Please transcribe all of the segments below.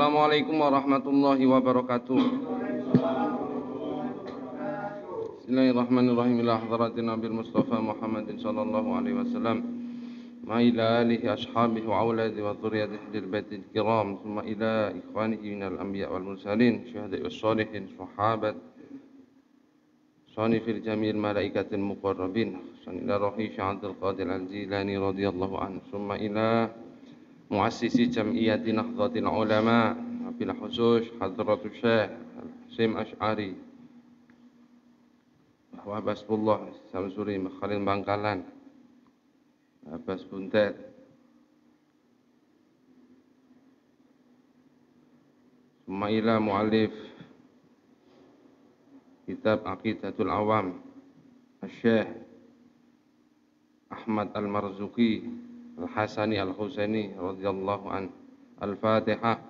Assalamualaikum warahmatullahi wabarakatuh. Bismillahirrahmanirrahim. Ila hadratin Nabi Mustafa Muhammadin sallallahu alaihi wasallam ma ila alihi ashabihi wa auladi wa dzurriyyatihi lil baitil kiram thumma ila ikhwanihi minal anbiya wal mursalin syuhada'i was sholihin sahabat sanifil jamil malaikatil muqarrabin sanila rohi sya'adul qadir al-jilani radhiyallahu anhu thumma ila muassisi jam'iyyati nahdlatil ulama bil khusus hadratus syekh Hasyim Asy'ari wa Basbullah Samsuri Khalil Bangkalan Abbas Buntet summa ila muallif kitab Aqidatul Awam Syekh Ahmad Al-Marzuki Al-Hasani Al-Husaini radhiyallahu an. Al-Fatihah.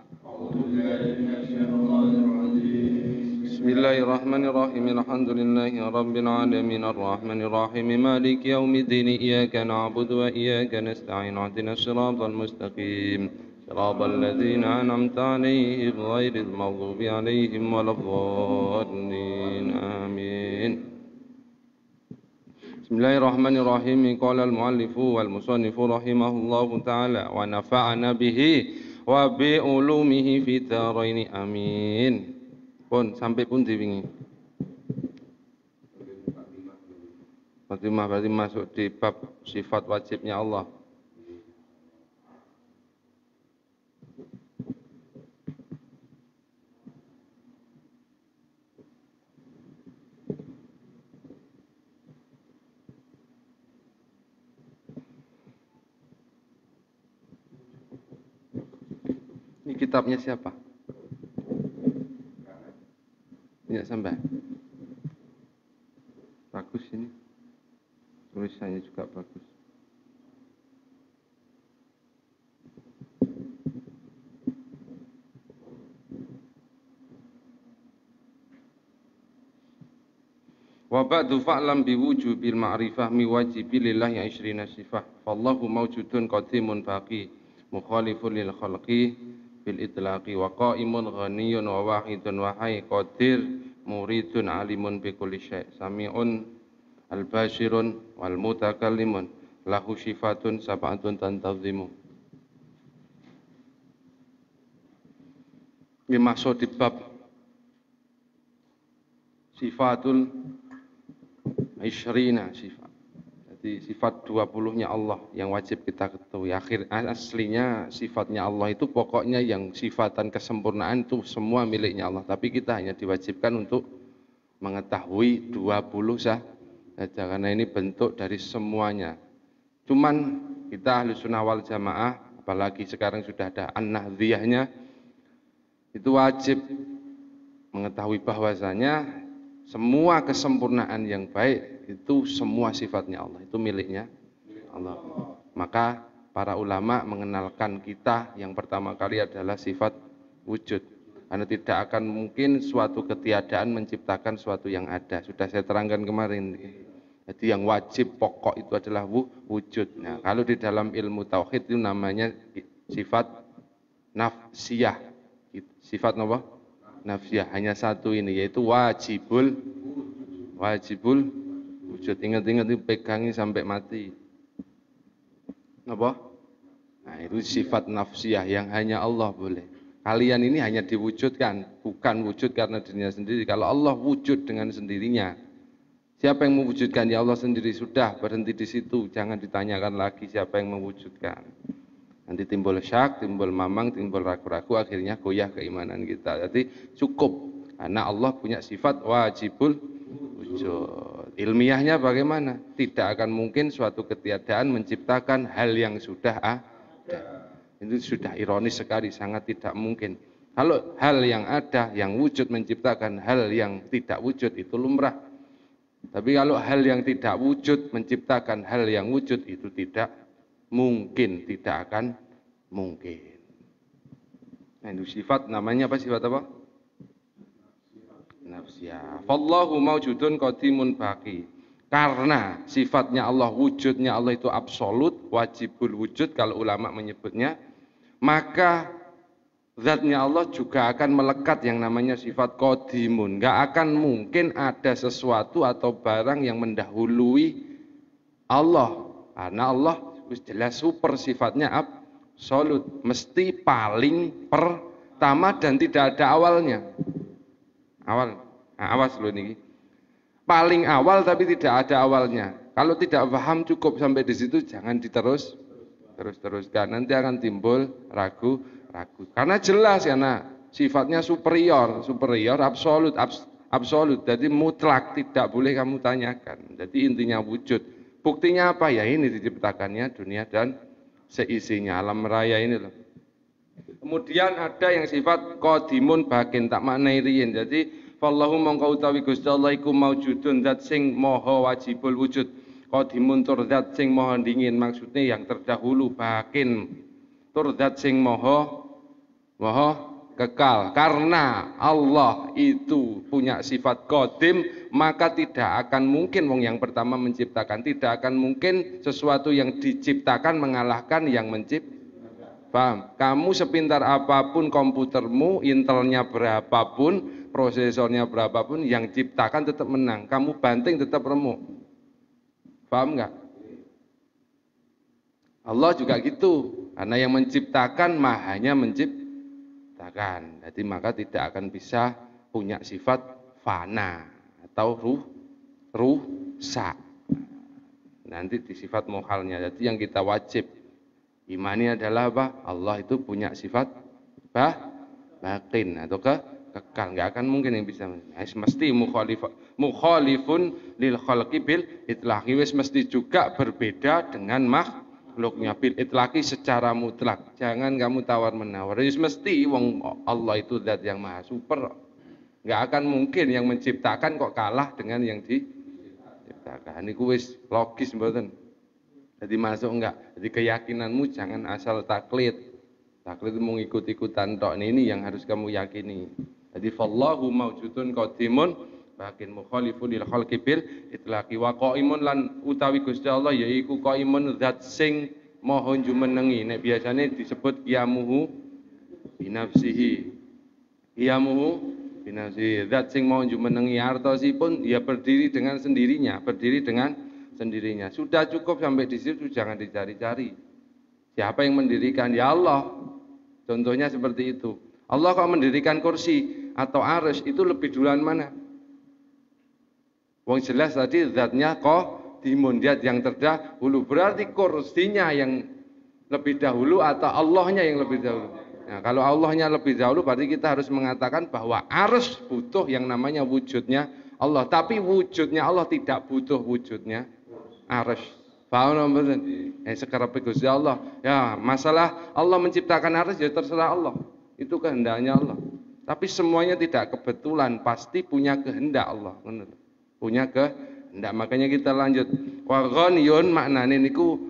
Bismillahirrahmanirrahim. Alhamdulillahi rabbil alamin arrahmanir rahim maliki yaumiddin iyyaka na'budu wa iyyaka nasta'in ihdinas siratal mustaqim siratal ladzina an'amta 'alaihim ghairil maghdubi 'alaihim waladdallin amin. Bismillahirrahmanirrahim. Qala al-muallifu wal musannifu rahimahullahu ta'ala wa nafa'ana bihi wa bi ulumihi fid dharain amin. Pun sampai pun diwingi. Fatimah berarti masuk di bab sifat wajibnya Allah. Ini kitabnya siapa? Punya sampai. Bagus ini. Tulisannya juga bagus. Wa ba'du fa'lam biwujubil ma'rifah mi wajibi lillahi 20 sifah. Fallahu mawjudun qadimun baqi mukhalifun lil khalqi bil itlaqi wa qaimun ghaniyun wa wahidun wa hayy qadir muridun alimun bi kulli syai' sami'un al-basirun wal mutakallimun lahu sifatun sab'atun tantazimu. Ini maksud di bab sifatul 20 sifat. Jadi sifat 20-nya Allah yang wajib kita ketahui. Aslinya sifatnya Allah itu pokoknya yang sifatan kesempurnaan itu semua miliknya Allah. Tapi kita hanya diwajibkan untuk mengetahui 20 saja. Karena ini bentuk dari semuanya. Cuman kita Ahlussunnah wal Jamaah, apalagi sekarang sudah ada An-Nahdliyahnya, itu wajib mengetahui bahwasanya semua kesempurnaan yang baik itu semua sifatnya Allah, itu miliknya Allah. Maka para ulama mengenalkan kita yang pertama kali adalah sifat wujud. Karena tidak akan mungkin suatu ketiadaan menciptakan suatu yang ada. Sudah saya terangkan kemarin. Jadi yang wajib pokok itu adalah wujud. Nah, kalau di dalam ilmu tauhid itu namanya sifat nafsiyah. Sifat apa? Nafsiyah. Hanya satu ini, yaitu wajibul wujud. Ingat-ingat itu pegangi sampai mati. Apa? Nah, itu sifat nafsiyah yang hanya Allah boleh. Kalian ini hanya diwujudkan, bukan wujud karena dirinya sendiri. Kalau Allah wujud dengan sendirinya, siapa yang mewujudkan? Ya Allah sendiri. Sudah, berhenti di situ. Jangan ditanyakan lagi siapa yang mewujudkan. Nanti timbul syak, timbul mamang, timbul ragu-ragu, akhirnya goyah keimanan kita. Jadi cukup, karena Allah punya sifat wajibul wujud. Ilmiahnya bagaimana? Tidak akan mungkin suatu ketiadaan menciptakan hal yang sudah ada. Itu sudah ironis sekali, sangat tidak mungkin. Kalau hal yang ada, yang wujud menciptakan hal yang tidak wujud, itu lumrah. Tapi kalau hal yang tidak wujud menciptakan hal yang wujud, itu tidak mungkin, tidak akan mungkin. Nah, itu sifat, namanya apa? Sifat apa? Nafsiyah. Fallahu mawjudun qadimun baqi. Karena sifatnya Allah, wujudnya Allah itu absolut, wajibul wujud kalau ulama menyebutnya, maka zatnya Allah juga akan melekat yang namanya sifat qadimun. Gak akan mungkin ada sesuatu atau barang yang mendahului Allah. Karena Allah jelas super, sifatnya absolut. Mesti paling pertama dan tidak ada awalnya. Awas loh ini. Paling awal tapi tidak ada awalnya. Kalau tidak paham cukup sampai di situ, jangan teruskan. Nanti akan timbul ragu. Karena jelas ya nak, sifatnya superior, absolut. Jadi mutlak, tidak boleh kamu tanyakan. Jadi intinya wujud. Buktinya apa ya? Ini diciptakannya dunia dan seisinya, alam raya ini loh. Kemudian ada yang sifat qadimun bakin, tak maknai riyin. Jadi fallahu mongko utawi Gusti Allah iku maujudun, zat sing maha wajibul wujud. Qadimun tur zat sing maha dingin, maksudnya yang terdahulu, bakin tur zat sing maha kekal. Karena Allah itu punya sifat qadim, maka tidak akan mungkin wong yang pertama menciptakan, tidak akan mungkin sesuatu yang diciptakan mengalahkan yang menciptakan. Paham? Kamu sepintar apapun komputermu, Intelnya berapapun, prosesornya berapapun, yang ciptakan tetap menang. Kamu banting tetap remuk. Paham enggak? Allah juga gitu. Karena yang menciptakan mahanya menciptakan. Jadi maka tidak akan bisa punya sifat fana atau rusak. Nanti di sifat muhalnya. Jadi yang kita wajib imani adalah apa? Allah itu punya sifat batin atau kekal. Enggak akan mungkin yang bisa. Mesti mukhalifun lil khalqi bil itlaqi, wis mesti juga berbeda dengan makhluknya bil itlaqi secara mutlak. Jangan kamu tawar-menawar. Wis mesti wong Allah itu zat yang maha super. Enggak akan mungkin yang menciptakan kok kalah dengan yang diciptakan. Niku wis logis mboten. Jadi masuk enggak? Jadi keyakinanmu jangan asal taklid. Taklid itu mau ikut-ikutan tok. Ini yang harus kamu yakini. Jadi fallahu maujudun qadimun bakin mukhalifun lil khalqi bil itlaqi wa qaimun lan utawi Gusti Allah yaiku qaimun zat sing maha jumenengi. Nek biasanya disebut qiyamuhu binafsihi. Qiyamuhu binafsihi, zat sing maha jumenengi, artosipun dia berdiri dengan sendirinya, sendirinya. Sudah cukup sampai di situ, jangan dicari-cari. Siapa yang mendirikan? Ya Allah. Contohnya seperti itu. Allah kok mendirikan kursi atau arsy itu lebih duluan mana? Wong jelas tadi zatnya qadimun, zat yang terdahulu. Berarti kursinya yang lebih dahulu atau Allahnya yang lebih dahulu? Nah, kalau Allahnya lebih dahulu berarti kita harus mengatakan bahwa arsy butuh yang namanya wujudnya Allah. Tapi wujudnya Allah tidak butuh wujudnya arsy. Paham mboten? Sekarang Gusti Allah. Ya, masalah Allah menciptakan arsy ya terserah Allah. Itu kehendaknya Allah. Tapi semuanya tidak kebetulan, pasti punya kehendak Allah. Punya kehendak. Makanya kita lanjut. Wa ghaniyun maknane niku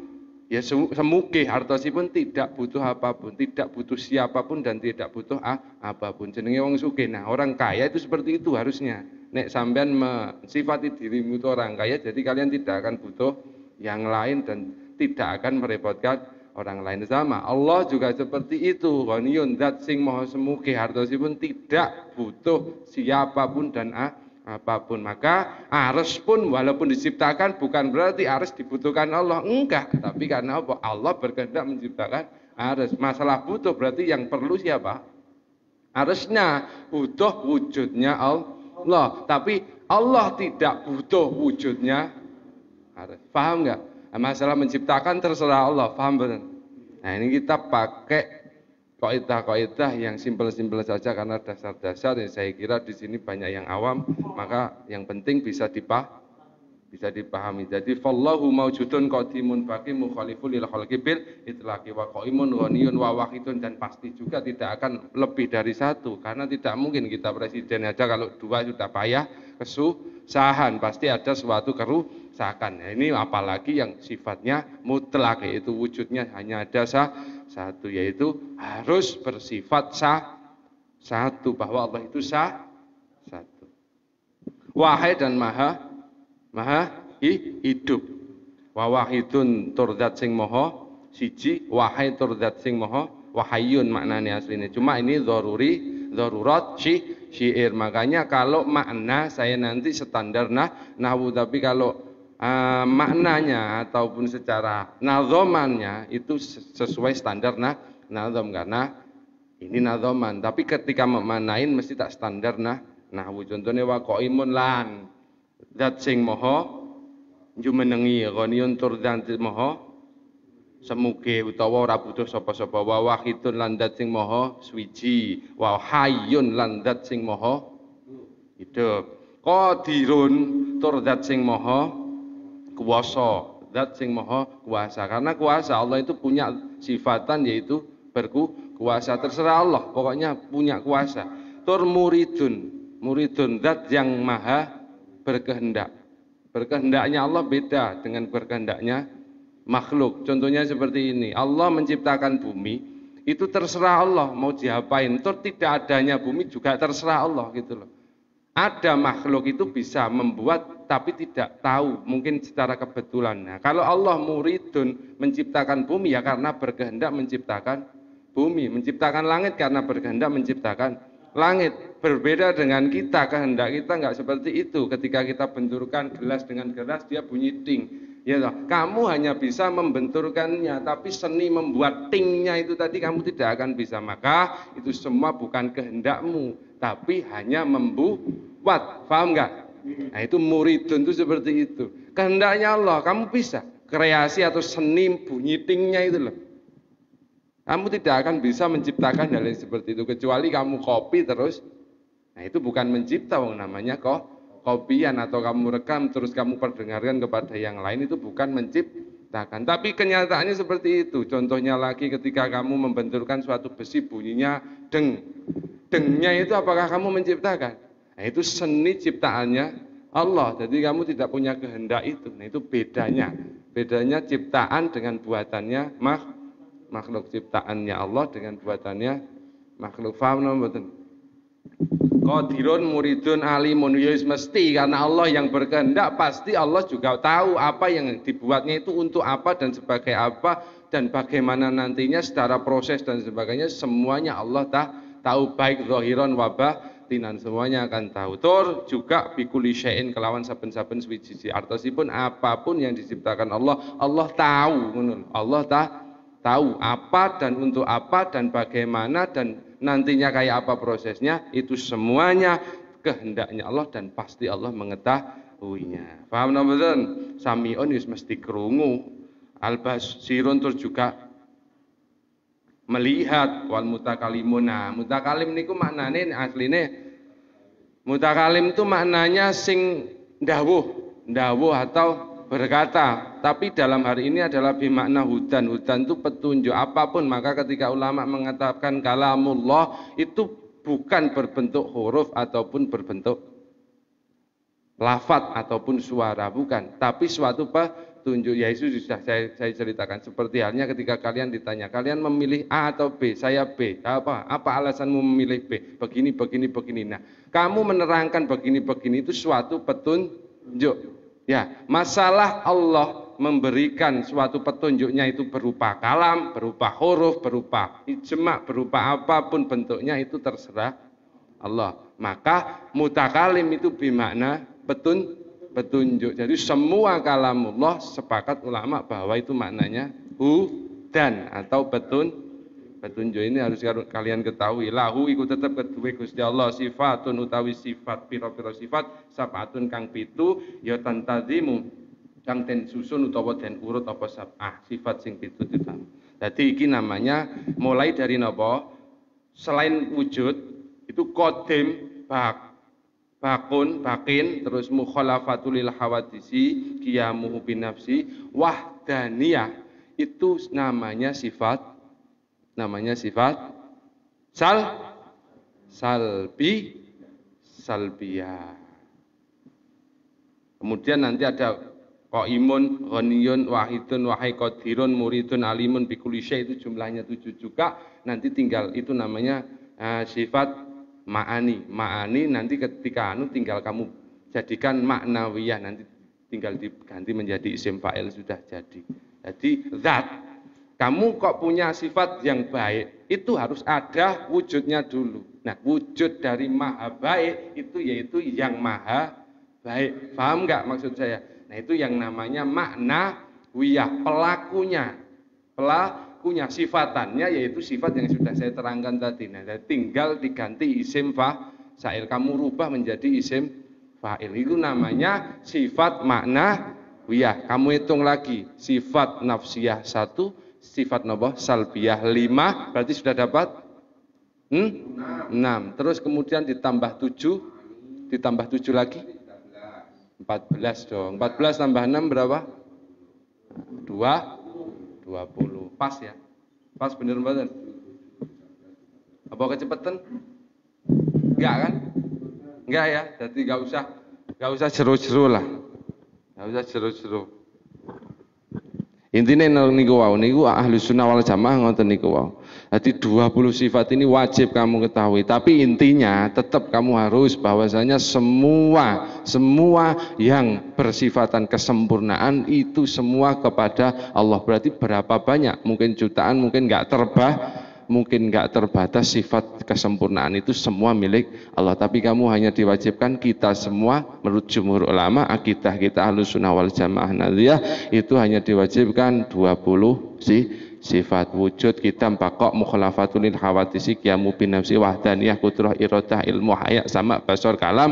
ya semugih, hartosipun tidak butuh apapun, tidak butuh siapapun dan tidak butuh apapun. Jenenge wong sugih. Nah, orang kaya itu seperti itu harusnya. Nek sampean mensifati dirimu itu orang kaya, jadi kalian tidak akan butuh yang lain dan tidak akan merepotkan orang lain. Sama Allah juga seperti itu. Ghaniyun zat sing maha semugih, hartosipun tidak butuh siapapun dan apapun. Maka arsy pun walaupun diciptakan bukan berarti arsy dibutuhkan Allah, enggak. Tapi karena apa? Allah berkehendak menciptakan arsy. Masalah butuh berarti yang perlu siapa? Arsy-nya. Butuh wujudnya Allah. Tapi Allah tidak butuh wujudnya arsy. Paham enggak? Masalah menciptakan terserah Allah. Paham betul? Nah, ini kita pakai kaidah-kaidah yang simpel-simpel saja karena dasar-dasar yang saya kira di sini banyak yang awam, maka yang penting bisa dipahami. Jadi fallahu maujudun qadimun baqi mukhalifun lil khalqi bil itlaqi wa qaimun ghaniyun wa wahidun, dan pasti juga tidak akan lebih dari satu karena tidak mungkin kita presiden aja kalau dua sudah payah kesusahan, pasti ada suatu kerusakan. Nah, ini apalagi yang sifatnya mutlak, yaitu wujudnya hanya ada satu, yaitu harus bersifat satu, bahwa Allah itu satu. Wahid dan maha hidup. Wa wahidun tur zat sing maha siji, wahid tur zat sing maha Wahayun maknanya aslinya. Cuma ini darurat syair. Makanya kalau makna saya nanti standar nahwu, tapi kalau maknanya ataupun secara nazomannya itu sesuai standar nazom, karena ini nazoman. Tapi ketika memanain mesti tak standar nahwu. Contohnya wa qaimun lan zat sing maha jumenengi, ghaniyun tur zat maha semuge utawa ora butuh sapa-sapa, wa wahidun lan zat sing maha suwiji, wa hayyun lan zat sing maha hidup, qadirun tur zat sing maha kuwasa, zat sing maha kuasa. Karena kuasa Allah itu punya sifatan yaitu berkuasa, terserah Allah pokoknya punya kuasa. Tur muridun zat yang maha berkehendak. Berkehendaknya Allah beda dengan berkehendaknya makhluk. Contohnya seperti ini, Allah menciptakan bumi itu terserah Allah mau diapain. Tur tidak adanya bumi juga terserah Allah gitu loh. Ada makhluk itu bisa membuat tapi tidak tahu, mungkin secara kebetulan. Nah, kalau Allah muridun menciptakan bumi ya karena berkehendak menciptakan bumi, menciptakan langit karena berkehendak menciptakan langit. Berbeda dengan kita, kehendak kita enggak seperti itu. Ketika kita benturkan gelas dengan gelas dia bunyi ting. Ya toh, kamu hanya bisa membenturkannya, tapi seni membuat tingnya itu tadi kamu tidak akan bisa. Maka itu semua bukan kehendakmu, tapi hanya membuat. Paham enggak? Nah, itu muridun itu seperti itu. Kehendaknya Allah, kamu bisa kreasi atau seni bunyi tingnya itu loh. Kamu tidak akan bisa menciptakan hal yang seperti itu kecuali kamu copy terus. Nah, itu bukan mencipta, namanya kopian, atau kamu rekam terus kamu perdengarkan kepada yang lain, itu bukan menciptakan. Tapi kenyataannya seperti itu. Contohnya lagi ketika kamu membenturkan suatu besi bunyinya deng. Dengnya itu apakah kamu menciptakan? Nah, itu seni ciptaannya Allah. Jadi kamu tidak punya kehendak itu. Nah, itu bedanya. Bedanya ciptaan dengan buatannya makhluk. Ciptaannya Allah dengan buatannya makhluk. Faham mboten? Qadirun muridun alimun, ya mesti karena Allah yang berkehendak pasti Allah juga tahu apa yang dibuatnya itu untuk apa dan sebagai apa dan bagaimana nantinya secara proses dan sebagainya, semuanya Allah tahu, baik zahiran wa batinan, semuanya akan tahu. Tur juga bikuli syai'in kelawan saben-saben suwiji artosipun apapun yang diciptakan Allah tahu, Allah tahu apa dan untuk apa dan bagaimana dan nantinya kayak apa prosesnya, itu semuanya kehendaknya Allah dan pasti Allah mengetahuinya. Paham mboten? Samiun wis mesti krungu, albasirun terus juga melihat, wal mutakalimun. Nah, mutakalim niku maknane asline mutakalim itu maknanya sing ndawuh atau berkata, tapi dalam hari ini adalah bimakna hudan. Hudan itu petunjuk apapun. Maka ketika ulama mengatakan kalamullah itu bukan berbentuk huruf ataupun berbentuk lafaz ataupun suara, bukan, tapi suatu petunjuk. Ya itu sudah saya ceritakan. Seperti halnya ketika kalian ditanya, kalian memilih A atau B? Saya B. Apa alasanmu memilih B? Begini. Nah, kamu menerangkan begini itu suatu petunjuk. Ya, masalah Allah memberikan suatu petunjuknya itu berupa kalam, berupa huruf, berupa ijma, berupa apapun bentuknya itu terserah Allah. Maka mutakalim itu bermakna petunjuk. Jadi semua kalamullah sepakat ulama bahwa itu maknanya hudan atau petunjuk. Ini harus kalian ketahui. Lahu iku tetap kedua Gusti Allah sifatun utawi sifat pira-pira sifat sabatun kang pitu ya tantazimu kang den susun utawa den urut apa sab'ah sifat sing pitu itu. Jadi iki namanya mulai dari napa? Selain wujud itu qadim, bakun, bakin, terus mukhalafatul lil hawadisi, qiyamuhu binafsi, wahdaniyah itu namanya sifat salbiyah. Kemudian nanti ada qaimun, ghaniyun, wahidun, wahai qadirun, muridun, alimun, bikuli syai' itu jumlahnya 7 juga. Nanti tinggal itu namanya sifat ma'ani. Ma'ani nanti ketika tinggal kamu jadikan maknawiyah, nanti tinggal diganti menjadi isim fa'il sudah jadi. Jadi zat Kamu kok punya sifat yang baik, itu harus ada wujudnya dulu. Nah, wujud dari maha baik itu yaitu yang maha baik. Paham nggak maksud saya? Nah, itu yang namanya makna wiyah, pelakunya. Pelakunya, sifatannya yaitu sifat yang sudah saya terangkan tadi. Nah, tinggal diganti isim fa'il. Kamu rubah menjadi isim fa'il. Itu namanya sifat makna wiyah. Kamu hitung lagi, sifat nafsiyah 1, sifat nopo salbiyah 5, berarti sudah dapat 6. Terus kemudian ditambah 7 lagi 14 dong. 14 tambah 6 berapa? 20. Pas ya? Pas bener banget. Apa kecepatan? Enggak kan? Enggak ya. Jadi enggak usah jeru-jeru lah. Enggak usah jeru-jeru. Intinya niku ahli sunnah wal jamaah ngoten niku wau. Jadi 20 sifat ini wajib kamu ketahui. Tapi intinya tetap kamu harus bahwasanya semua yang bersifatan kesempurnaan itu semua kepada Allah. Berarti berapa banyak? Mungkin jutaan, mungkin nggak terbatas sifat kesempurnaan itu semua milik Allah. Tapi kamu hanya diwajibkan, kita semua menurut jumhur ulama akidah kita Ahlus Sunnah wal Jamaah Nadhiyah itu hanya diwajibkan 20 sifat wujud, kita baqo, mukhalafatul lil hawadisi, qiyamu bin nafsi, wahdaniyah, qudrah, iradah, ilmu, haya, sama, basar, kalam.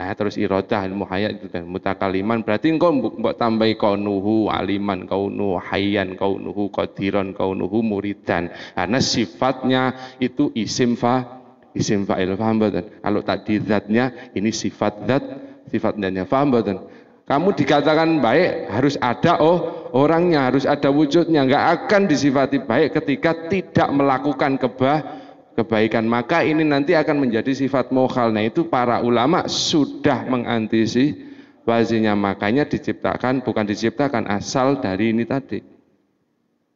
Nah, terus iradah, ilmu, haya itu dan mutakaliman. Berarti engkau mbok tambahi kaunuhu aliman, kaunuhu hayyan, kaunuhu qadiran, kaunuhu muridan. Karena sifatnya itu isim fa'il, paham mboten? Kalau tadi zatnya ini sifat zatnya, paham mboten? Kamu dikatakan baik harus ada orangnya, harus ada wujudnya. Enggak akan disifati baik ketika tidak melakukan kebaikan, maka ini nanti akan menjadi sifat mokhal. Nah, itu para ulama sudah mengantisipasinya, makanya bukan diciptakan, asal dari ini tadi,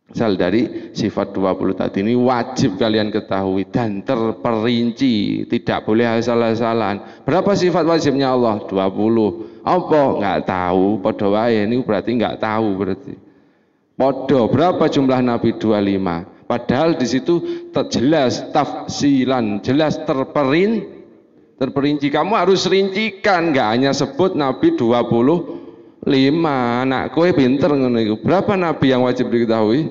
asal dari sifat 20 tadi ini wajib kalian ketahui dan terperinci, tidak boleh asal-asalan. Berapa sifat wajibnya Allah? 20. Apa? Enggak tahu, padha wae. Ini berarti enggak tahu berarti. Padha berapa jumlah nabi? 25. Padahal di situ jelas tafsilan, jelas terperinci. Kamu harus rincikan, nggak hanya sebut Nabi 25. Anak kowe pinter ngono iku. Berapa nabi yang wajib diketahui?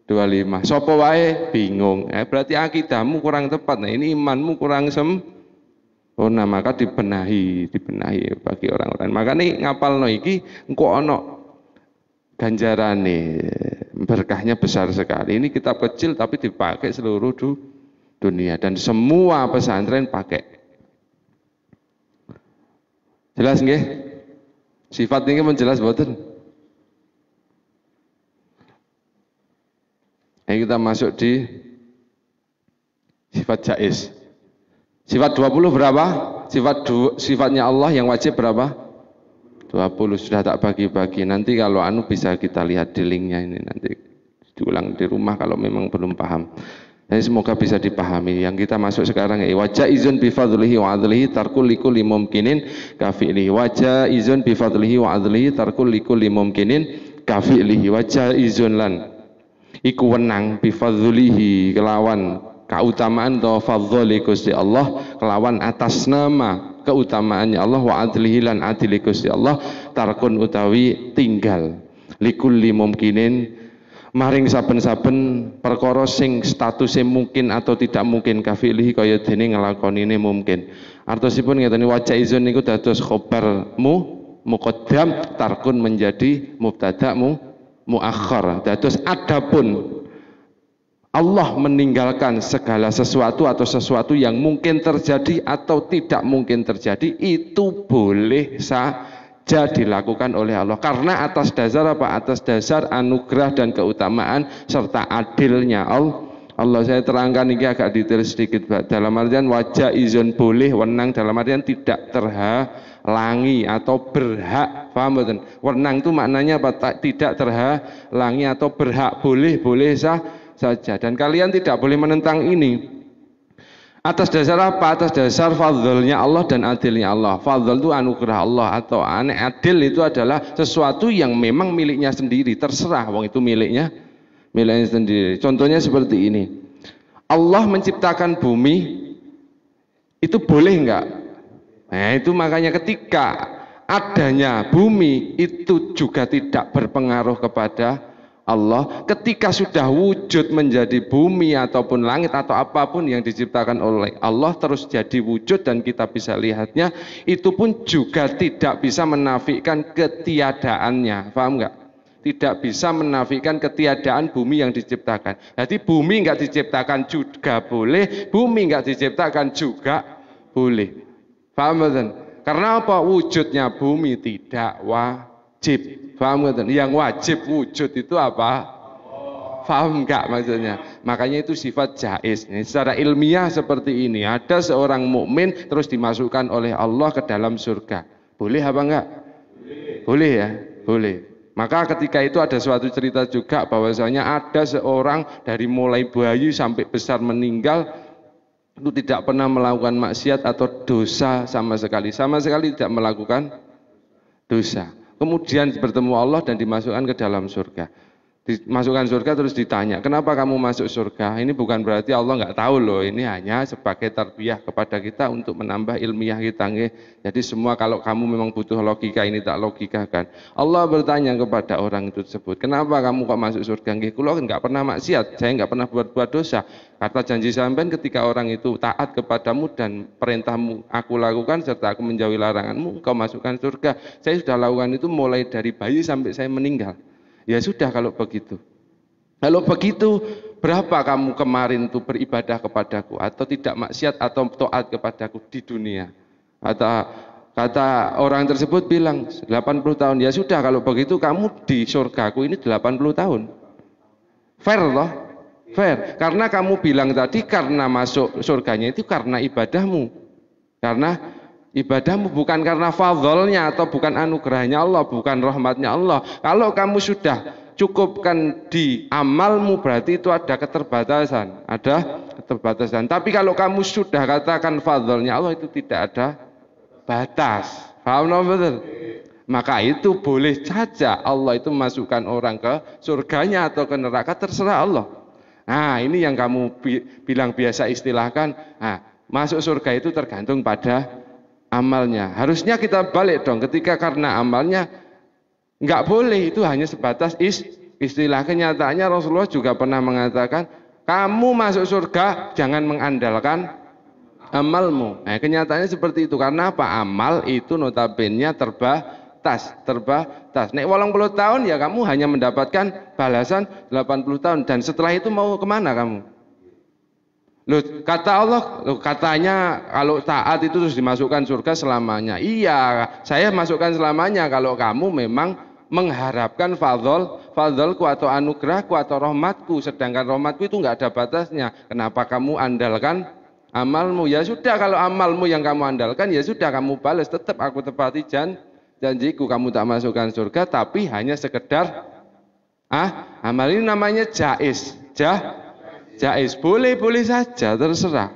25. Sopo wae bingung. Berarti akidahmu kurang tepat. Nah, ini imanmu kurang sempurna, maka dibenahi bagi orang-orang. Maka nih ngapalno iki engko ana ganjarane, berkahnya besar sekali. Ini kitab kecil tapi dipakai seluruh dunia dan semua pesantren pakai. Jelas nggih? Sifat ini menjelas mboten? Ini kita masuk di sifat jaiz. Sifat 20 berapa? Sifatnya Allah yang wajib berapa? 20 sudah tak bagi-bagi. Nanti kalau bisa kita lihat di linknya ini, nanti diulang di rumah kalau memang belum paham. Jadi semoga bisa dipahami. Yang kita masuk sekarang ya wajah izun bi fadlihi wa adlihi tarkul likulli mumkinin kafi'lihi. Wajah izun bi fadlihi wa adlihi tarkul likulli mumkinin kafi'lihi. Wajah izun lan iku wenang bi fadlihi kelawan keutamaan atau fadli Gusti Allah, kelawan atas nama keutamaannya Allah, wa adlihi lan adili Gusti Allah, tarkun utawi tinggal likulli mumkinin maring saben-saben perkara sing statusnya mungkin atau tidak mungkin kafilihi kaya dene nglakonine mungkin. Artosipun ngeten, wajah izun niku dados khobar muqaddam, tarkun menjadi mubtada muakhar. Dados adapun Allah meninggalkan segala sesuatu atau sesuatu yang mungkin terjadi atau tidak mungkin terjadi, itu boleh saja dilakukan oleh Allah. Karena atas dasar apa? Atas dasar anugerah dan keutamaan serta adilnya Allah. Saya terangkan ini agak detail sedikit, dalam artian wajah izin boleh, wenang dalam artian tidak terhalangi atau berhak. Paham betul? Wenang itu maknanya apa? Tidak terhalangi atau berhak, boleh saja, dan kalian tidak boleh menentang ini. Atas dasar apa? Atas dasar fadlnya Allah dan adilnya Allah. Fadl itu anugerah Allah, atau adil itu adalah sesuatu yang memang miliknya sendiri, terserah wong itu miliknya miliknya sendiri. Contohnya seperti ini. Allah menciptakan bumi, itu boleh enggak? Nah, itu makanya ketika adanya bumi itu juga tidak berpengaruh kepada Allah. Ketika sudah wujud menjadi bumi ataupun langit atau apapun yang diciptakan oleh Allah terus jadi wujud dan kita bisa lihatnya, itu pun juga tidak bisa menafikan ketiadaannya. Paham enggak? Tidak bisa menafikan ketiadaan bumi yang diciptakan. Jadi bumi enggak diciptakan juga boleh, bumi enggak diciptakan juga boleh. Paham betul? Karena apa? Wujudnya bumi tidak wajib. Paham betul? Yang wajib wujud itu apa? Paham enggak maksudnya? Makanya itu sifat jaiz. Secara ilmiah seperti ini, ada seorang mukmin terus dimasukkan oleh Allah ke dalam surga. Boleh apa enggak? Boleh ya? Boleh. Maka ketika itu ada suatu cerita juga bahwasanya ada seorang dari mulai bayi sampai besar meninggal itu tidak pernah melakukan maksiat atau dosa sama sekali tidak melakukan dosa. Kemudian bertemu Allah dan dimasukkan ke dalam surga. Dimasukkan surga terus ditanya, kenapa kamu masuk surga? Ini bukan berarti Allah nggak tahu loh, ini hanya sebagai tarbiyah kepada kita untuk menambah ilmiah kita. Jadi semua kalau kamu memang butuh logika, ini tak logikakan. Allah bertanya kepada orang itu tersebut, kenapa kamu kok masuk surga? Kulo nggak pernah maksiat, saya nggak pernah buat dosa. Kata janji sampean, ketika orang itu taat kepadamu dan perintahmu aku lakukan serta aku menjauhi laranganmu, kau masukkan surga. Saya sudah lakukan itu mulai dari bayi sampai saya meninggal. Ya sudah kalau begitu. Kalau begitu, berapa kamu kemarin itu beribadah kepadaku atau tidak maksiat atau taat kepadaku di dunia? Kata orang tersebut bilang 80 tahun. Ya sudah kalau begitu kamu di surgaku ini 80 tahun. Fair loh? Fair. Karena kamu bilang tadi karena masuk surganya itu karena ibadahmu. Karena ibadahmu bukan karena fadlnya atau bukan anugerahnya Allah, bukan rahmatnya Allah. Kalau kamu sudah cukupkan di amalmu berarti itu ada keterbatasan, Tapi kalau kamu sudah katakan fadlnya Allah itu tidak ada batas. Paham betul? Maka itu boleh saja Allah itu memasukkan orang ke surganya atau ke neraka, terserah Allah. Nah, ini yang kamu bilang biasa istilahkan, masuk surga itu tergantung pada amalnya. Harusnya kita balik dong, ketika karena amalnya nggak boleh, itu hanya sebatas istilah. Kenyataannya Rasulullah juga pernah mengatakan, kamu masuk surga jangan mengandalkan amalmu. Nah, kenyataannya seperti itu. Karena apa? Amal itu notabene terbatas. Nek 80 tahun ya kamu hanya mendapatkan balasan 80 tahun dan setelah itu mau kemana kamu? Loh, kata Allah, katanya kalau taat itu terus dimasukkan surga selamanya. Iya, saya masukkan selamanya kalau kamu memang mengharapkan fadlku atau anugerahku atau rahmatku. Sedangkan rahmatku itu nggak ada batasnya. Kenapa kamu andalkan amalmu? Ya sudah, kalau amalmu yang kamu andalkan, ya sudah kamu balas. Tetap aku tepati janjiku, kamu tak masukkan surga, tapi hanya sekedar amal. Ini namanya jaiz. Jaiz, boleh saja, terserah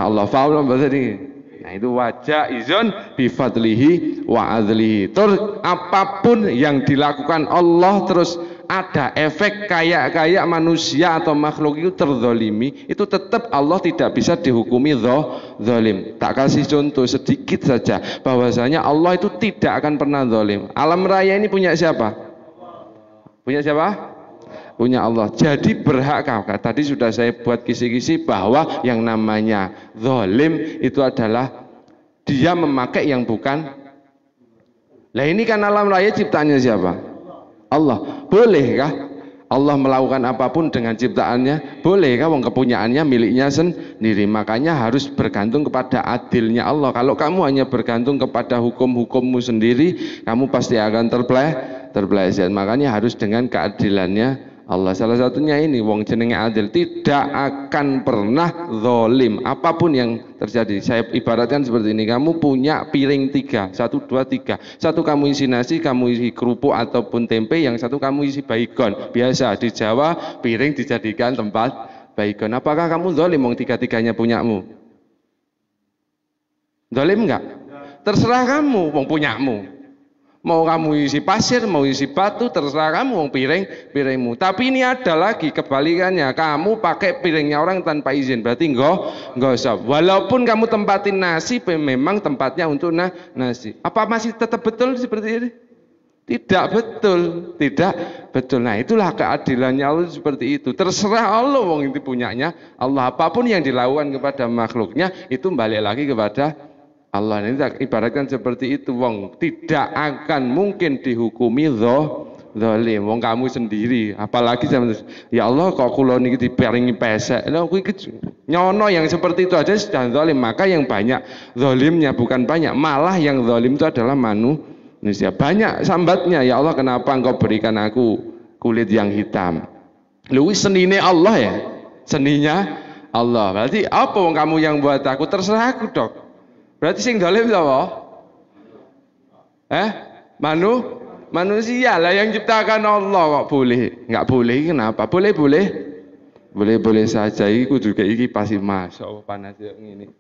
Allah. Faham bahasa ini? Nah, itu wajaizun bi fadlihi wa adlihi. Terus apapun yang dilakukan Allah terus ada efek kayak manusia atau makhluk itu terzolimi, itu tetap Allah tidak bisa dihukumi zalim. Tak kasih contoh sedikit saja bahwasanya Allah itu tidak akan pernah zalim. Alam raya ini punya siapa? Punya siapa? Punya Allah. Jadi berhak, tadi sudah saya buat kisi-kisi bahwa yang namanya zalim itu adalah dia memakai yang bukan. Lah ini kan alam raya ciptaannya siapa? Allah. Bolehkah Allah melakukan apapun dengan ciptaannya? Bolehkah? Wong kepunyaannya miliknya sendiri. Makanya harus bergantung kepada adilnya Allah. Kalau kamu hanya bergantung kepada hukum-hukummu sendiri, kamu pasti akan terpeleset. Makanya harus dengan keadilannya Allah. Salah satunya ini, wong jenenge adil tidak akan pernah zalim apapun yang terjadi. Saya ibaratkan seperti ini, kamu punya piring 3, 1, 2, 3. Satu kamu isi nasi, kamu isi kerupuk ataupun tempe, yang satu kamu isi baygon. Biasa di Jawa piring dijadikan tempat baygon. Apakah kamu zalim wong tiga-tiganya punyamu? Zalim enggak? Terserah kamu, wong punyamu. Mau kamu isi pasir, mau isi batu, terserah kamu, wong piringmu. Tapi ini ada lagi kebalikannya, kamu pakai piringnya orang tanpa izin, berarti enggak usah. Walaupun kamu tempatin nasi, memang tempatnya untuk nasi. Apa masih tetap betul seperti ini? Tidak betul. Nah, itulah keadilannya Allah seperti itu. Terserah Allah, wong itu punyanya Allah. Apapun yang dilakukan kepada makhluknya itu balik lagi kepada Allah. Ini ibaratkan seperti itu, wong tidak akan mungkin dihukumi zalim wong kamu sendiri, apalagi ya Allah kok kula niki diparingi pesek. Lha kuwi nyono yang seperti itu aja sudah zalim, maka yang banyak zalimnya bukan banyak, malah yang zalim itu adalah manusia. Banyak sambatnya, ya Allah kenapa engkau berikan aku kulit yang hitam? Lho senine Allah ya, seninya Allah. Berarti apa wong kamu yang buat aku? Terserah aku, Dok. Berarti sing zalim sapa? Manusia lah, yang ciptakan Allah kok boleh? Enggak boleh, kenapa? Boleh saja. Iku juga iki pasti masuk panas ngene.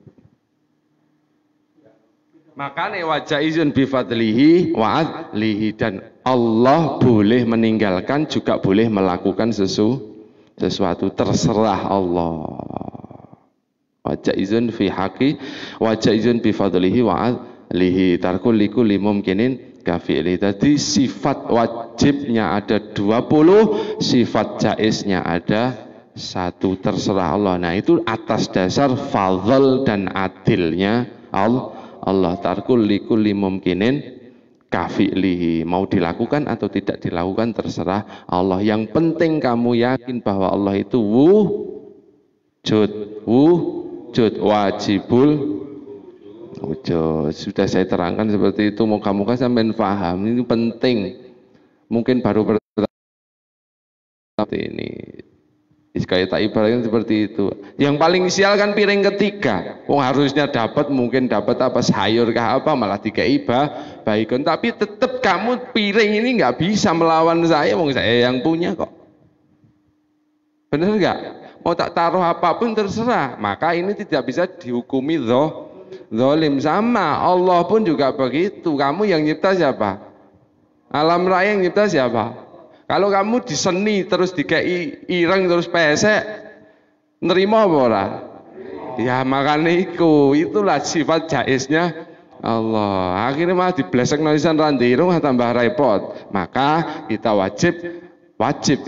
Makanya wajah izun bifadlihi wa adlihi, dan Allah boleh meninggalkan juga boleh melakukan sesuatu, terserah Allah. Wajah izun fi haqi, wajah izun bifadlihi wa adlihi, tarkul likulli mumkinin kafi'li. Tadi sifat wajibnya ada 20, sifat jaiznya ada 1, terserah Allah. Nah itu atas dasar fadl dan adilnya Allah. Tarkul likulli mumkinin kafi'lihi, mau dilakukan atau tidak dilakukan terserah Allah. Yang penting kamu yakin bahwa Allah itu wujud wajibul wujud. Sudah saya terangkan seperti itu, moga-moga sampai paham. Ini penting. Mungkin baru seperti ini. Kayak tak ibaratkan seperti itu. Yang paling sial kan piring ketiga. Harusnya dapat, mungkin dapat apa sayur kah apa, malah dikei baikon. Tapi tetap kamu piring ini nggak bisa melawan saya. Saya yang punya kok. Benar nggak? Mau tak taruh apapun terserah. Maka ini tidak bisa dihukumi zalim. Sama Allah pun juga begitu. Kamu yang nyipta siapa? Alam raya yang nyipta siapa? Kalau kamu diseni terus dikei ireng terus pesek, nerima apa ora? Ya makanya itulah sifat jaiznya Allah. Akhirnya malah diblesek nulisan randirung tambah repot. Maka kita wajib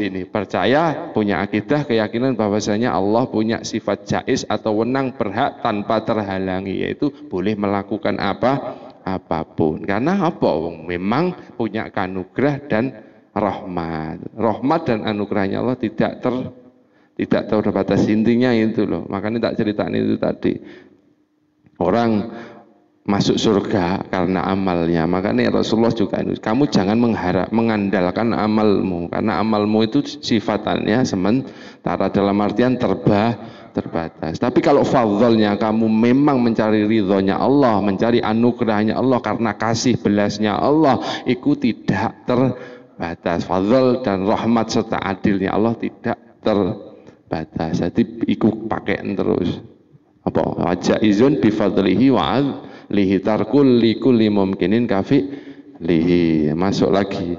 ini percaya, punya akidah, keyakinan bahwasanya Allah punya sifat jaiz atau wenang berhak tanpa terhalangi, yaitu boleh melakukan apapun. Karena apa? Memang punya kanugerah dan rahmat dan anugerahnya Allah tidak terbatas. Intinya itu loh. Makanya tak ceritain itu tadi. Orang masuk surga karena amalnya. Makanya Rasulullah juga, kamu jangan mengandalkan amalmu, karena amalmu itu sifatannya sementara, dalam artian terbatas. Tapi kalau fadlnya kamu memang mencari ridhonya Allah, mencari anugerahnya Allah, karena kasih belasnya Allah, itu tidak terbatas. Fadl dan rahmat serta adilnya Allah tidak terbatas. Jadi ikut pakai terus. Apa? Wajah izun bifadlihi wa lihi tarkul likulli mumkinin kafi lihi. Masuk lagi,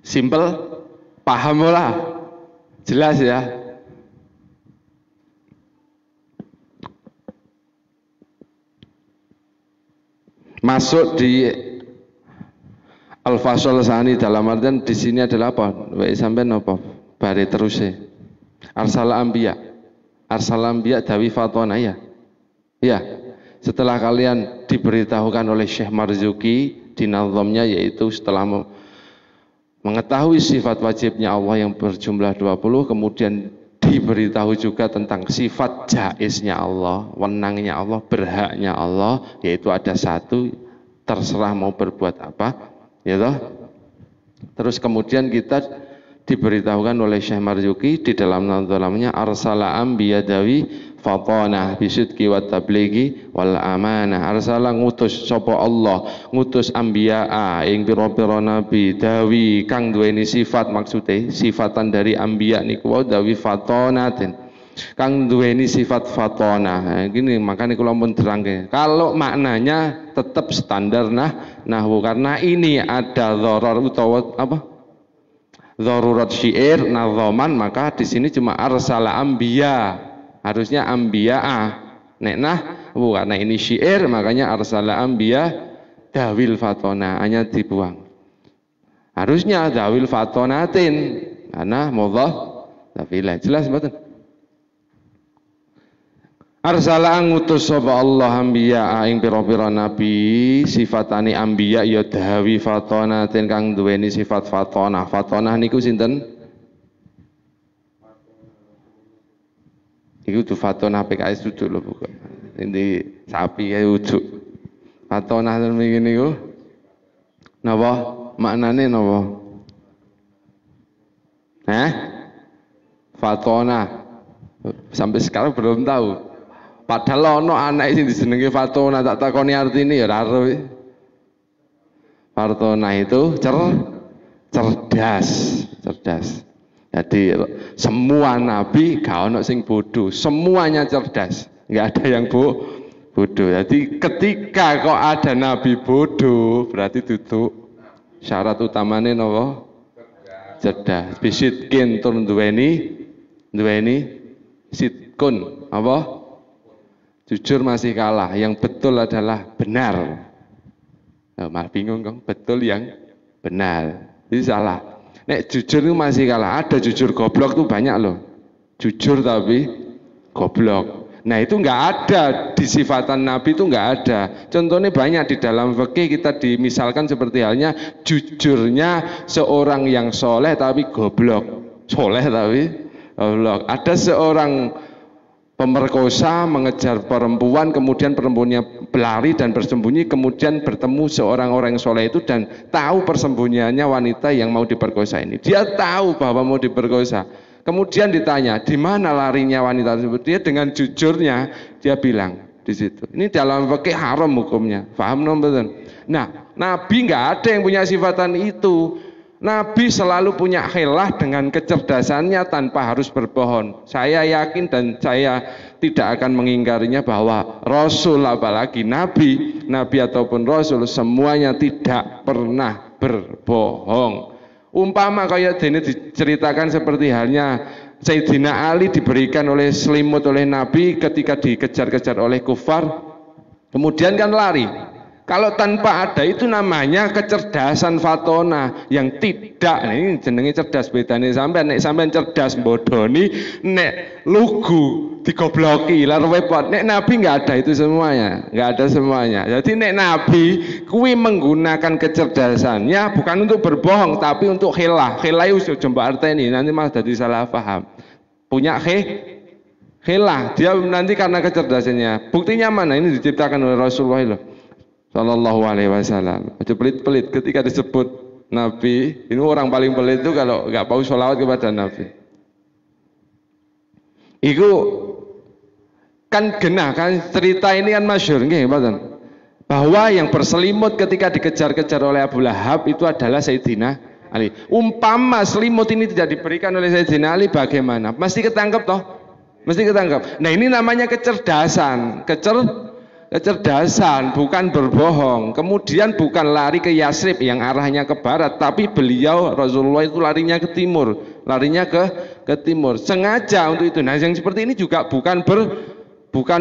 simple, paham lah, jelas ya. Masuk di al-fasol sani, dalam artian di sini adalah apa? Sampai apa? Bare terus arsal anbiya dawi fatona ya. Ya, setelah kalian diberitahukan oleh Syekh Marzuki di nazamnya, yaitu setelah mengetahui sifat wajibnya Allah yang berjumlah 20, kemudian diberitahu juga tentang sifat jaiznya Allah, wenangnya Allah, berhaknya Allah, yaitu ada 1, terserah mau berbuat apa, ya toh. Terus kemudian kita diberitahukan oleh Syekh Marzuki di dalam nazamnya, arsala anbiya dawi fatana bisidqi wa tablighi wal amanah. Arsala ngutus sapa Allah, ngutus anbiya ing pira-pira nabi dawi kang duweni sifat, maksude sifatan dari anbiya niku dawi fatanatin, Kang duweni sifat fatona. Nah, gini makanya kula pun terangke. Kalau maknanya tetap standar nahwu karena ini ada dharar utawa apa? Dharurat syair nadhaman, maka di sini cuma arsala anbiya. Harusnya anbiya'a. Nek nahwu karena ini syair makanya arsala anbiya dawil fatona, hanya dibuang. Harusnya dawil fatonatin karena mudhaf tafilah. Jelas betul. Arsala ngutus sapa Allah anbiya ing pira-pira nabi, sifatane anbiya ya dawi fatonatin kang duweni sifat fatonah. Fatonah niku sinten? Iku tuh fatonah PKS duduk lho bukan. Ini sapi kae ujuk. Fatonah ten niku napa? Maknane napa? Fatonah. Sampai sekarang belum tahu. Padahal ono anak sing dijenenge Fatona, tak takoni artine ya ora ero. Fatona itu cerdas. Jadi semua nabi gak ono sing bodoh, semuanya cerdas. Enggak ada yang bodoh. Jadi ketika kok ada nabi bodoh, berarti duduk syarat utamane napa? Cerdas. Bisidkin tur duweni sitkun apa? Jujur masih kalah, yang betul adalah benar. Nah, malah bingung kan, betul yang benar. Itu salah. Nek jujur itu masih kalah, ada jujur goblok tuh banyak loh. Jujur tapi goblok. Nah itu nggak ada di sifatan Nabi itu nggak ada. Contohnya banyak di dalam fikih kita dimisalkan seperti halnya jujurnya seorang yang soleh tapi goblok. Soleh tapi goblok. Ada seorang pemerkosa mengejar perempuan, kemudian perempuannya berlari dan bersembunyi, kemudian bertemu seorang orang yang soleh itu dan tahu persembunyiannya wanita yang mau diperkosa ini. Dia tahu bahwa mau diperkosa. Kemudian ditanya, di mana larinya wanita tersebut? Dia dengan jujurnya dia bilang di situ. Ini dalam fikih haram hukumnya. Paham betul? Nah, Nabi nggak ada yang punya sifatan itu. Nabi selalu punya khilah dengan kecerdasannya tanpa harus berbohong. Saya yakin dan saya tidak akan mengingkarinya bahwa Rasul, apalagi Nabi ataupun Rasul, semuanya tidak pernah berbohong. Umpama kayak ini diceritakan seperti halnya Sayyidina Ali diberikan oleh selimut oleh Nabi ketika dikejar-kejar oleh kufar, kemudian kan lari. Kalau tanpa ada itu namanya kecerdasan fatona yang tidak. Nah, ini jenenge cerdas bedane sampean. Nek sampean cerdas bodoni, nek lugu digobloki lar repot. Nek Nabi nggak ada itu semuanya, nggak ada semuanya. Jadi nek Nabi kuwi menggunakan kecerdasannya bukan untuk berbohong tapi untuk khilah. Khilah itu coba arteni nanti malah jadi salah paham. Punya khilah dia nanti karena kecerdasannya. Buktinya mana? Ini diciptakan oleh Rasulullah itu. Sallallahu alaihi wasallam. Itu pelit-pelit ketika disebut Nabi. Ini orang paling pelit itu kalau nggak mau sholawat kepada Nabi. Itu kan genah kan cerita ini kan masyhur nggih mboten. Bahwa yang berselimut ketika dikejar-kejar oleh Abu Lahab itu adalah Sayyidina Ali. Umpama selimut ini tidak diberikan oleh Sayyidina Ali bagaimana? Mesti ketangkep toh? Mesti ketangkep. Nah, ini namanya kecerdasan. Kecerdasan, bukan berbohong. Kemudian bukan lari ke Yasrib yang arahnya ke barat, tapi beliau Rasulullah itu larinya ke timur, larinya ke timur. Sengaja untuk itu. Nah, yang seperti ini juga bukan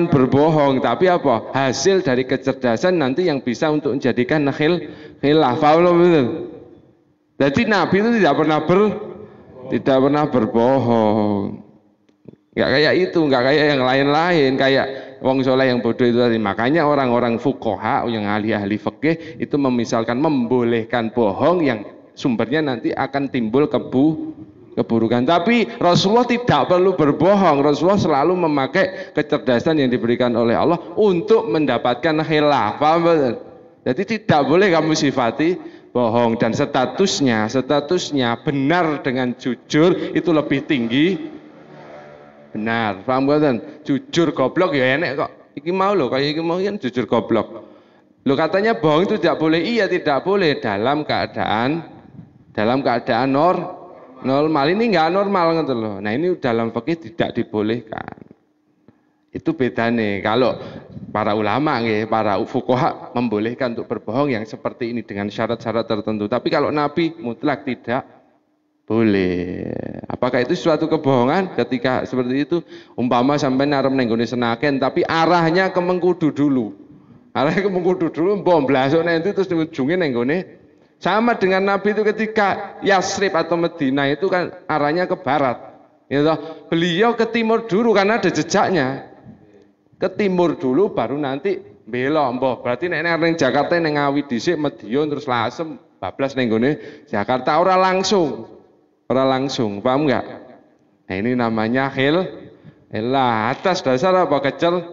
berbohong, tapi apa? Hasil dari kecerdasan nanti yang bisa untuk menjadikan khilah. Paham betul? Jadi Nabi itu tidak pernah berbohong. Enggak kayak itu, enggak kayak yang lain-lain, kayak wong soleh yang bodoh itu tadi. Makanya orang-orang fuqaha yang ahli-ahli fikih itu memisalkan membolehkan bohong yang sumbernya nanti akan timbul keburukan. Tapi Rasulullah tidak perlu berbohong. Rasulullah selalu memakai kecerdasan yang diberikan oleh Allah untuk mendapatkan khilaf. Paham betul? Jadi tidak boleh kamu sifati bohong, dan statusnya benar dengan jujur itu lebih tinggi. Benar, paham kan? Jujur goblok ya enek kok. Iki mau loh, kayak iki mau kan jujur goblok. Lo katanya bohong itu tidak boleh. Iya tidak boleh dalam keadaan Normal ini enggak normal gitu loh. Nah, ini dalam fikih tidak dibolehkan. Itu beda nih. Kalau para ulama para fuqaha membolehkan untuk berbohong yang seperti ini dengan syarat-syarat tertentu. Tapi kalau Nabi mutlak tidak boleh. Apakah itu suatu kebohongan ketika seperti itu? Umpama sampai arep ning gone Senaken tapi arahnya ke Mengkudu dulu. Arahnya ke Mengkudu dulu, mbok blasok nanti terus ujungnya ning gone. Sama dengan Nabi itu ketika Yasrib atau Medina itu kan arahnya ke barat. Ya toh? Beliau ke timur dulu karena ada jejaknya. Ke timur dulu baru nanti belok mbah. Berarti nek ning Jakarta ning Ngawi dhisik Medion terus Lasem bablas ning gone Jakarta ora langsung. Ora langsung, paham enggak? Nah, ini namanya atas dasar apa kecerdasan.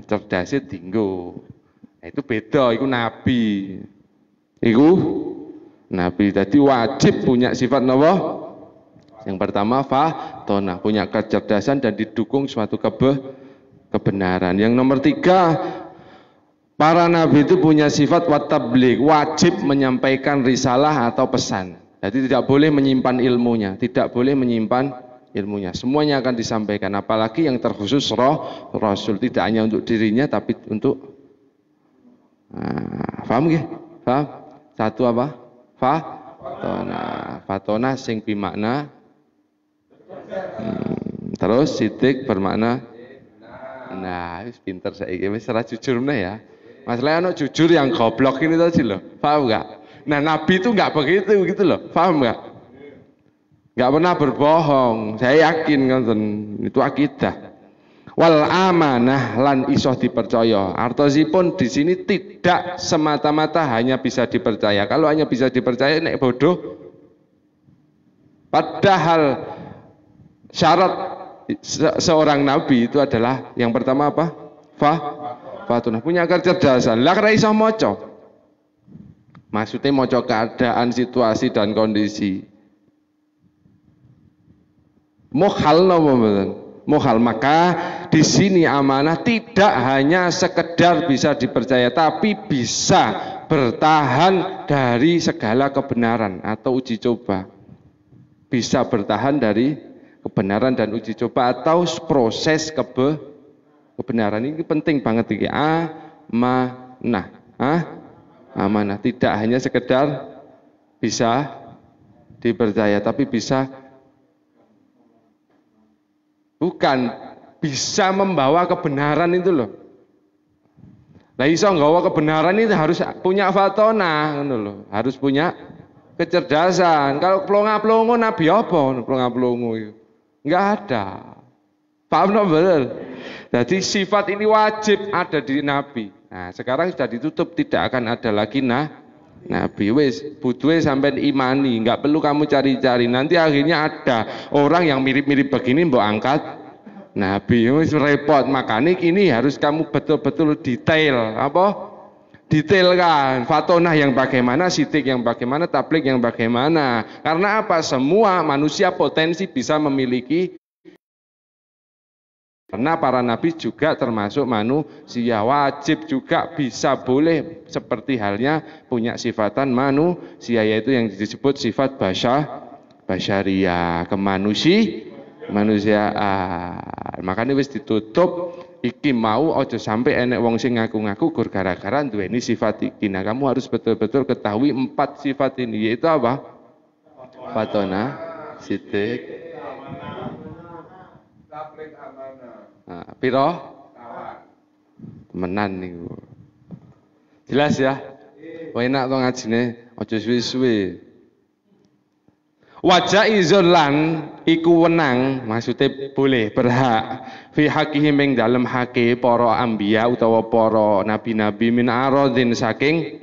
Cerdasnya tinggu. Nah, itu beda, itu Nabi. Iku Nabi tadi wajib punya sifat napa? Yang pertama fatonah, punya kecerdasan dan didukung suatu kebenaran. Yang nomor 3, para nabi itu punya sifat watabligh, wajib menyampaikan risalah atau pesan. Jadi tidak boleh menyimpan ilmunya, tidak boleh menyimpan ilmunya. Semuanya akan disampaikan, apalagi yang terkhusus Rasul, tidak hanya untuk dirinya tapi untuk paham nggih? Paham? Satu apa? Fatona sing bimakna terus sidik bermakna wis pinter saiki wis ora jujur meneh ya. Masalahnya ono jujur yang goblok ini tadi loh. Paham enggak? Nah, Nabi itu enggak begitu gitu loh. Paham enggak? Enggak pernah berbohong. Saya yakin ngoten. Itu akidah. Wal amanah lan iso dipercaya. Artosipun di sini tidak semata-mata hanya bisa dipercaya. Kalau hanya bisa dipercaya nek bodoh. Padahal syarat seorang nabi itu adalah yang pertama apa? Fatunah, punya kecerdasan. Lah kira iso maca. Maksudnya maca keadaan, situasi dan kondisi. Mukhal napa mboten? Mukhal. Maka di sini amanah tidak hanya sekedar bisa dipercaya tapi bisa bertahan dari segala kebenaran atau uji coba. Bisa bertahan dari kebenaran dan uji coba atau proses kebenaran. Ini penting banget iki. Amanah tidak hanya sekedar bisa dipercaya tapi bisa bisa membawa kebenaran itu loh. Lah iso nggawa kebenaran itu harus punya fatona ngono loh. Harus punya kecerdasan. Kalau plonga-plongo nabi apa plonga-plongo itu? Enggak ada. Paham no betul? Jadi sifat ini wajib ada di nabi. Nah, sekarang sudah ditutup, tidak akan ada lagi nabi. Wis butuhe sampai imani, enggak perlu kamu cari-cari. Nanti akhirnya ada orang yang mirip-mirip begini mbok angkat nabi. Wis repot. Makanya ini harus kamu betul-betul detail. Apa? Detailkan fatonah yang bagaimana, sidik yang bagaimana, tabligh yang bagaimana. Karena apa? Semua manusia potensi bisa memiliki. Karena para nabi juga termasuk manusia, wajib juga bisa boleh seperti halnya punya sifatan manusia, yaitu yang disebut sifat basyariah, kemanusiaan. Makanya wis ditutup. Iki mau ojo sampai enek wong sing ngaku-ngaku gur gara-gara duweni sifat iki. Nah, kamu harus betul-betul ketahui 4 sifat ini, yaitu apa? Fatona, sidik, piro? Temenan niku. Jelas ya? Wah, enak to ngajine, ojo suwi-suwi. Wajaizun lan iku wenang, maksudnya boleh, berhak fi hakihim ing dalem hake para anbiya utawa para nabi-nabi min aradin saking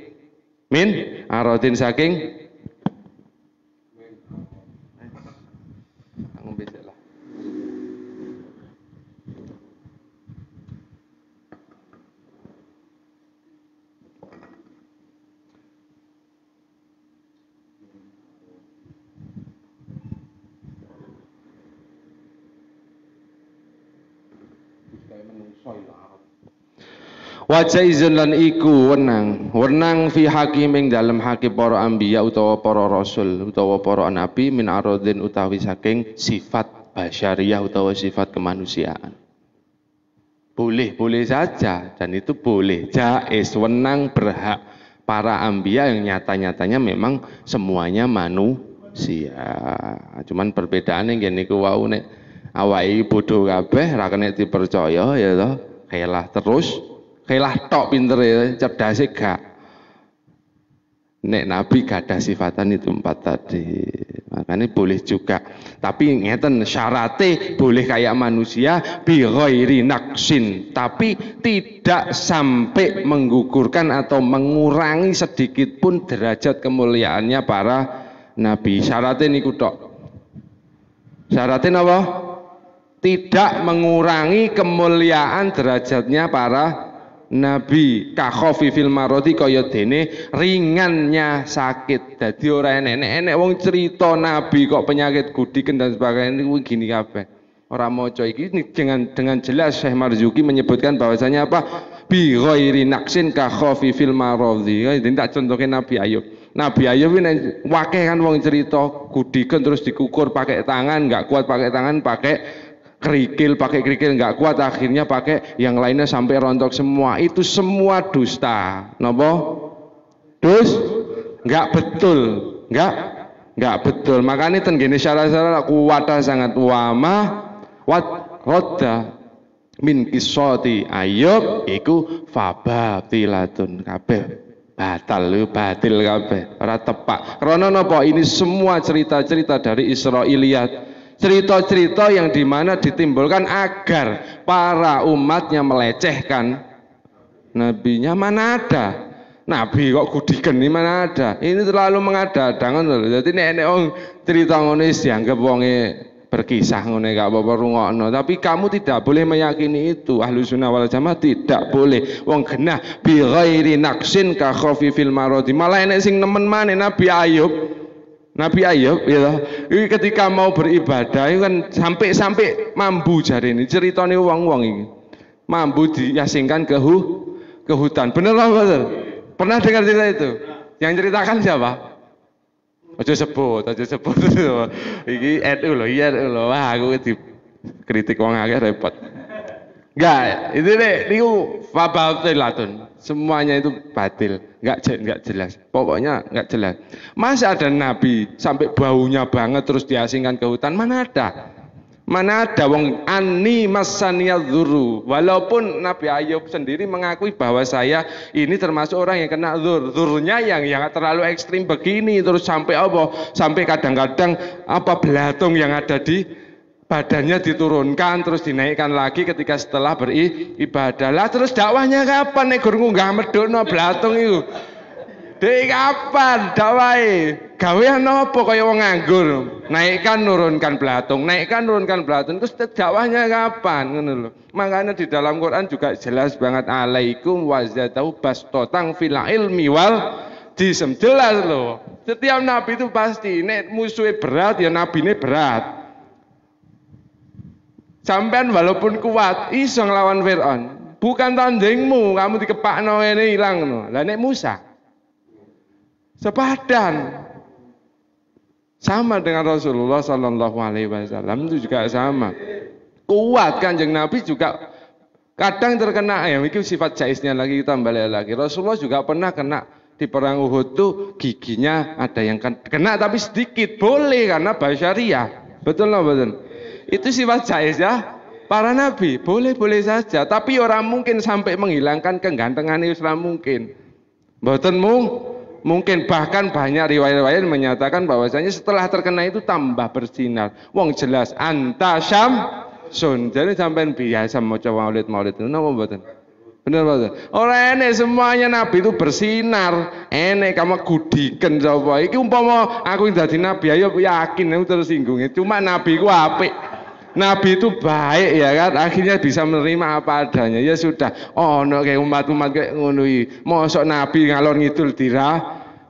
Wa jaizun lan iku wenang fi hakiming dalam hakim para anbiya utawa para rasul utawa para nabi min aradin utawi saking sifat basyariah utawa sifat kemanusiaan. Boleh saja dan itu boleh jaiz wenang berhak para anbiya yang nyata-nyatanya memang semuanya manusia. Cuman perbedaannya ngene niku wau nek awake bodho kabeh ra kena dipercaya ya toh. Kelah terus kelah tok pintere, cerdase gak. Nek Nabi gak ada sifatan itu 4 tadi. Makanya boleh juga. Tapi ngeten syaratnya boleh kayak manusia bi ghairi naqsin, tapi tidak sampai menggugurkan atau mengurangi sedikit pun derajat kemuliaannya para nabi. Syaratnya niku tok. Syaratnya apa? Tidak mengurangi kemuliaan derajatnya para nabi. Kakhofi fil marodi kaya dene ringannya sakit. Dadi ora enek wong cerita nabi kok penyakit gudiken dan sebagainya niku gini kabeh. Ora maca iki dengan jelas Syekh Marzuki menyebutkan bahwasanya apa? Bi ghairi naqsin kakhofi fil marodi. Jadi tak contohke Nabi Ayub. Nabi Ayub ini wakeh kan wong cerita gudiken terus dikukur pakai tangan, enggak kuat pakai tangan, pakai kerikil nggak kuat, akhirnya pakai yang lainnya sampai rontok semua. Itu semua dusta. Napa? Nggak betul. Nggak betul. Makanya tenggene syarat-syarat kuwata sangat wama rodda min kisoti Ayub iku fabatilatun kabeh. Batil kabeh. Ora tepak. Karena napa? Ini semua cerita-cerita dari Israiliyat. Cerita-cerita yang dimana ditimbulkan agar para umatnya melecehkan nabinya. Mana ada nabi kok gudiken ini, mana ada. Ini terlalu mengada-ada ngono lho. Dadi nek wong cerita ngono wis dianggap wonge berkisah ngono gak apa-apa rungokno. Tapi kamu tidak boleh meyakini itu. Ahlus Sunnah wal Jamaah tidak boleh. Wong genah bi ghairi naqsin ka khafifil maradi. Malah enek sing nemen maneh Nabi Ayub ya, ketika mau beribadah itu kan sampai mambu jari ini ceritanya wong-wong ini mambu diasingkan ke hutan. Bener apa betul? Pernah dengar cerita itu? Yang ceritakan siapa? Aja sebut. Iki NU loh, iya NU loh. Wah, aku dikritik wong akeh repot. Enggak, itu deh, niku fabatilatun. Semuanya itu batil, enggak jelas. Pokoknya enggak jelas. Masa ada nabi sampai baunya banget terus diasingkan ke hutan? Mana ada? Mana ada wong ani masaniyadzuru. Walaupun Nabi Ayub sendiri mengakui bahwa saya ini termasuk orang yang kena dzur. Dzurnya yang terlalu ekstrim begini terus sampai apa? Sampai kadang-kadang apa belatung yang ada di badannya diturunkan terus dinaikkan lagi ketika setelah beribadah. Lah terus dakwahnya kapan nek gur ngunggah medhokno blatung iku? Dek kapan dakwahe? Gawean apa kaya wong nganggur? Naikkan nurunkan blatung, terus dakwahnya kapan ngono lho. Makanya di dalam Quran juga jelas banget alaikum wazatau bastotang fil ilmi wal jism. Jelas loh. Setiap nabi itu pasti nek musuhnya berat ya nabine berat. Sampean walaupun kuat iso nglawan Firaun, bukan tandingmu, kamu dikepakno ngene ilang no. Lah nek Musa sepadan sama dengan Rasulullah sallallahu alaihi wasallam itu juga sama. Kuat Kanjeng Nabi juga kadang terkena ya itu sifat jaiznya lagi kita balik lagi. Rasulullah juga pernah kena di perang Uhud tuh giginya ada yang kena tapi sedikit, boleh karena basyariah. Betul nggak betul? Itu sifat jaiz ya para nabi, boleh saja, tapi orang mungkin sampai menghilangkan kegantengan Islam mungkin. Mboten mungkin, bahkan banyak riwayat-riwayat menyatakan bahwasanya setelah terkena itu tambah bersinar. Wong jelas anta syamsun. Jadi sampean biasa maca maulid itu napa mboten? Bener mboten? Ora enek semuanya nabi itu bersinar. Enek kamu gudiken sapa? Iki umpama aku dadi nabi ayo yakin aku tersinggung. Cuma nabi ku apik. Nabi itu baik ya kan, akhirnya bisa menerima apa adanya. Ya sudah, no kayak umat-umat kayak ngono iki. Mosok nabi ngalor ngidul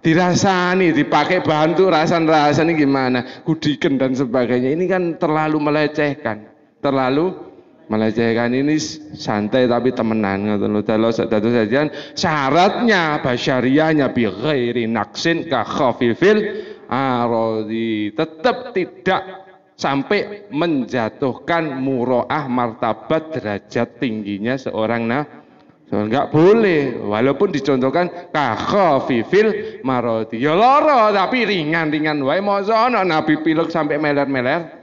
dirasani, dipakai bantu rasan-rasani gimana, gudiken dan sebagainya. Ini kan terlalu melecehkan, terlalu Melecehkan ini santai tapi temenan ngoten lho. Dados sajian syaratnya basyariahnya bi ghairi naqsin ka khafifil arodi, tetap tidak sampai menjatuhkan muroah martabat derajat tingginya seorang enggak boleh, walaupun dicontohkan ka khafifil marodi. Ya loro tapi ringan-ringan wae, mosok ana nabi pilek sampai meler-meler.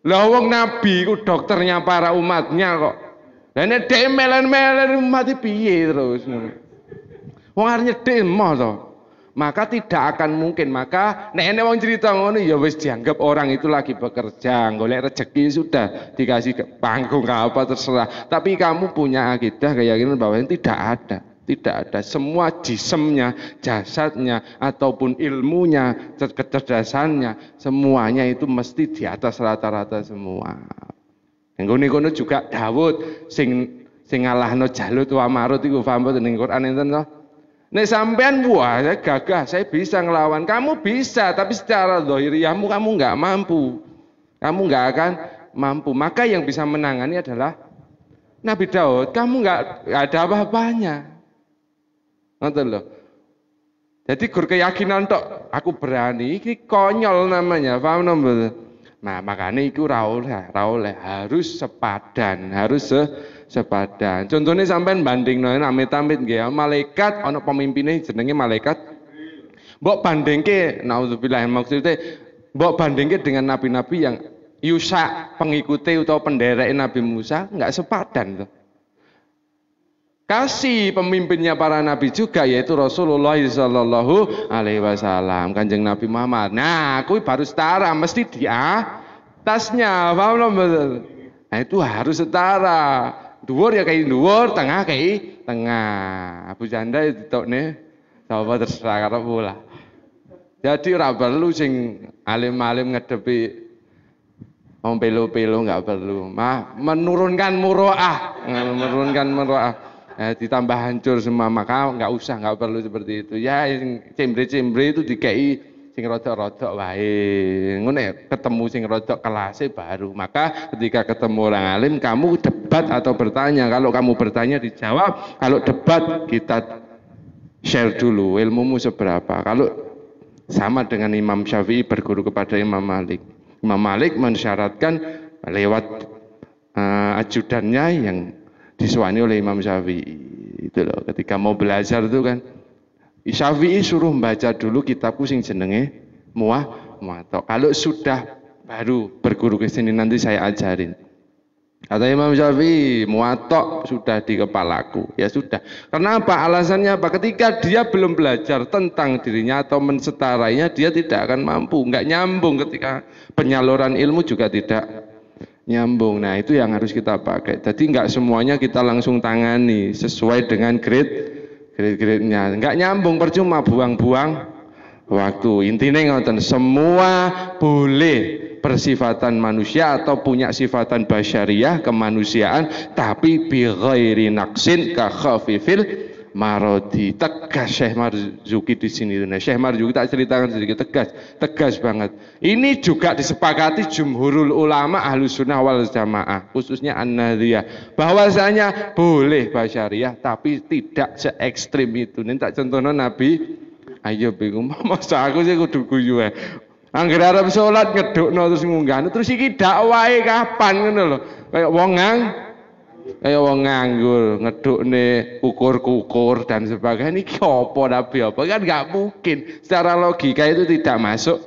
Lah wong nabi ku dokternya para umatnya kok. Lah nek dhek melen-melen umat piye terus ngono. Wong arep nyedhek emoh to. Maka tidak akan mungkin. Maka nek wong cerita ngono ya wis dianggap orang itu lagi bekerja, golek rezeki, sudah dikasih panggung apa terserah. Tapi kamu punya akidah keyakinan bahwa ini tidak ada. Tidak ada, semua jisemnya, jasadnya, ataupun ilmunya, kecerdasannya, semuanya itu mesti di atas rata-rata semua. Ngono juga Daud sing ngalahno Jalut wa Marut iku paham boten ning Quran enten to? Nek sampean wah saya gagah, saya bisa ngelawan. Kamu bisa, tapi secara zahiriyahmu kamu enggak mampu. Kamu enggak akan mampu. Maka yang bisa menangani adalah Nabi Daud. Kamu enggak ada apa-apanya. Nonton loh. Jadi gur keyakinan tok aku berani, iki konyol namanya, paham nomor. Nah makanya itu rauleh harus sepadan, harus sepadan. Contohnya sampean banding noen amit-amit nggih, malaikat ana pemimpinnya jenenge malaikat. Mbok bandingke, naudzubillah maksudnya, mbok bandingke dengan nabi-nabi yang Yusa pengikuti atau penderek Nabi Musa enggak sepadan tuh. Kasih pemimpinnya para nabi juga yaitu Rasulullah sallallahu alaihi wasallam, Kanjeng Nabi Muhammad. Nah, aku baru setara, mesti di atasnya, paham betul? Nah, itu harus setara. Dhuwur ya kayak dhuwur, tengah kayak tengah. Abu Janda ditokne sapa terserah karo bola. Jadi ora perlu sing alim-alim ngadepi wong pelo-pelo, enggak perlu. Menurunkan muroah, ditambah hancur semua, maka nggak perlu seperti itu. Ya cembre-cembre itu dikei sing rodok-rodok wae. Ngono ya, ketemu sing rodok kelasnya baru. Maka ketika ketemu orang alim, kamu debat atau bertanya. Kalau kamu bertanya dijawab, kalau debat kita share dulu ilmumu seberapa. Kalau sama dengan Imam Syafi'i berguru kepada Imam Malik. Imam Malik mensyaratkan lewat ajudannya yang disuani oleh Imam Syafi'i. Itu loh, ketika mau belajar itu kan Syafi'i suruh baca dulu kitabku sing jenenge Muwatta. Kalau sudah baru berguru ke sini nanti saya ajarin. Kata Imam Syafi'i, Muwatta sudah di kepalaku. Ya sudah. Kenapa? Alasannya apa? Ketika dia belum belajar tentang dirinya atau mensetarainya, dia tidak akan mampu, enggak nyambung. Ketika penyaluran ilmu juga tidak nyambung. Nah itu yang harus kita pakai. Jadi nggak semuanya kita langsung tangani sesuai dengan grade-nya. Nggak nyambung, percuma buang-buang waktu. Intinya ngoten, semua boleh bersifatan manusia atau punya sifatan basyariah kemanusiaan, tapi bi ghairi naqsin ka khafifil marodi. Tegas Syekh Marzuki di sini. Nah, Syekh Marzuki tak ceritakan sedikit, tegas banget. Ini juga disepakati jumhurul ulama Ahlus Sunnah wal Jamaah, khususnya An-Nahdliyah, bahwasanya boleh basyariah tapi tidak se ekstrim itu. Nek tak contohno Nabi Ayub iku, masa aku sih kudu guyu ae. Anggere arep salat ngedukno terus ngunggah. Terus iki dakwahe kapan ngono lho. Kayak wong nganggur ngedukne kukur-kukur dan sebagainya. Ini apa nabi apa kan nggak mungkin, secara logika itu tidak masuk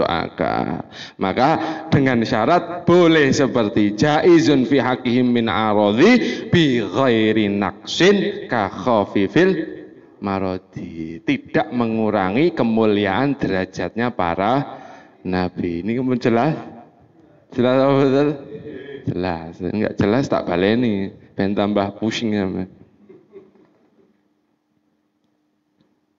akal. Maka dengan syarat boleh seperti jaizun fi haqqihim min aradhi bi ghairi naqsin ka khafifil marodi, tidak mengurangi kemuliaan derajatnya para nabi. Ini jelas apa betul? Jelas, enggak jelas tak baleni, ben tambah pusing ya.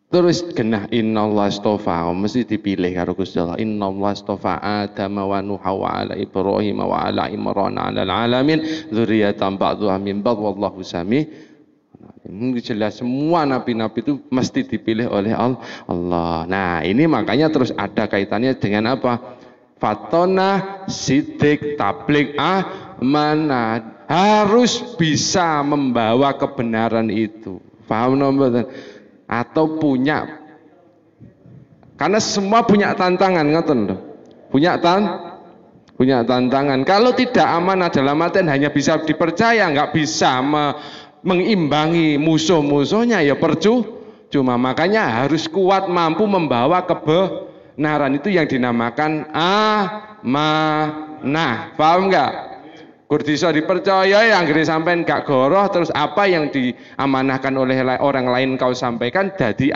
Terus genah innallaha astofa, mesti dipilih karo Gusti Allah. Innallaha astofa Adam wa Nuh wa ala Ibrahim wa ala Imran ala alamin dzurriyyatan ba'dhuha min ba'd wallahu sami. Ini jelas semua nabi-nabi itu mesti dipilih oleh Allah. Nah, ini makanya terus ada kaitannya dengan apa? Fatona, sidik, tablik, amanah, harus bisa membawa kebenaran itu. Paham mboten? Atau punya, karena semua punya tantangan, ngoten lho. Punya tantangan. Kalau tidak amanah dalam artian hanya bisa dipercaya, nggak bisa mengimbangi musuh-musuhnya, ya cuma. Makanya harus kuat, mampu membawa kebenaran, itu yang dinamakan amanah. Paham nggak? Kurdiso dipercaya, yang gede sampean gak goroh, terus apa yang diamanahkan oleh orang lain kau sampaikan jadi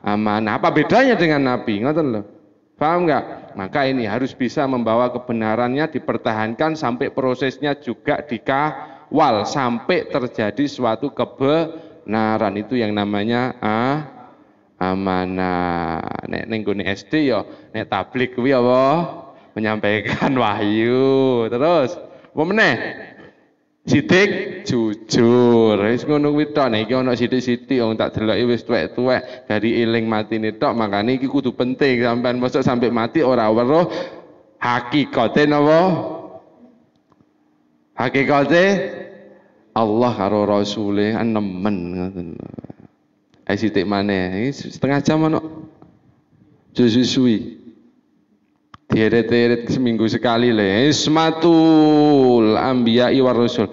amanah. Apa bedanya dengan Nabi? Ngoten loh. Paham nggak? Maka ini harus bisa membawa kebenarannya, dipertahankan sampai prosesnya juga dikawal sampai terjadi suatu kebenaran, itu yang namanya amanah. Nek ning gone SD ya, nek tablik kuwi apa? Menyampaikan wahyu. Terus apa meneh? Sidik jujur. Wis ngono kuwi tok. Nek iki ana sithik-sithik wong tak deloki wis tuwek-tuwek dari eling matine tok, makane iki kudu penting sampean mosok sampai mati ora weruh hakikate napa? Hakikate Allah karo Rasule nemen ngoten. Sithik maneh. Setengah jam ana. Suwi. Dieret-eret seminggu sekali le. Ismatul anbiya'i war rasul.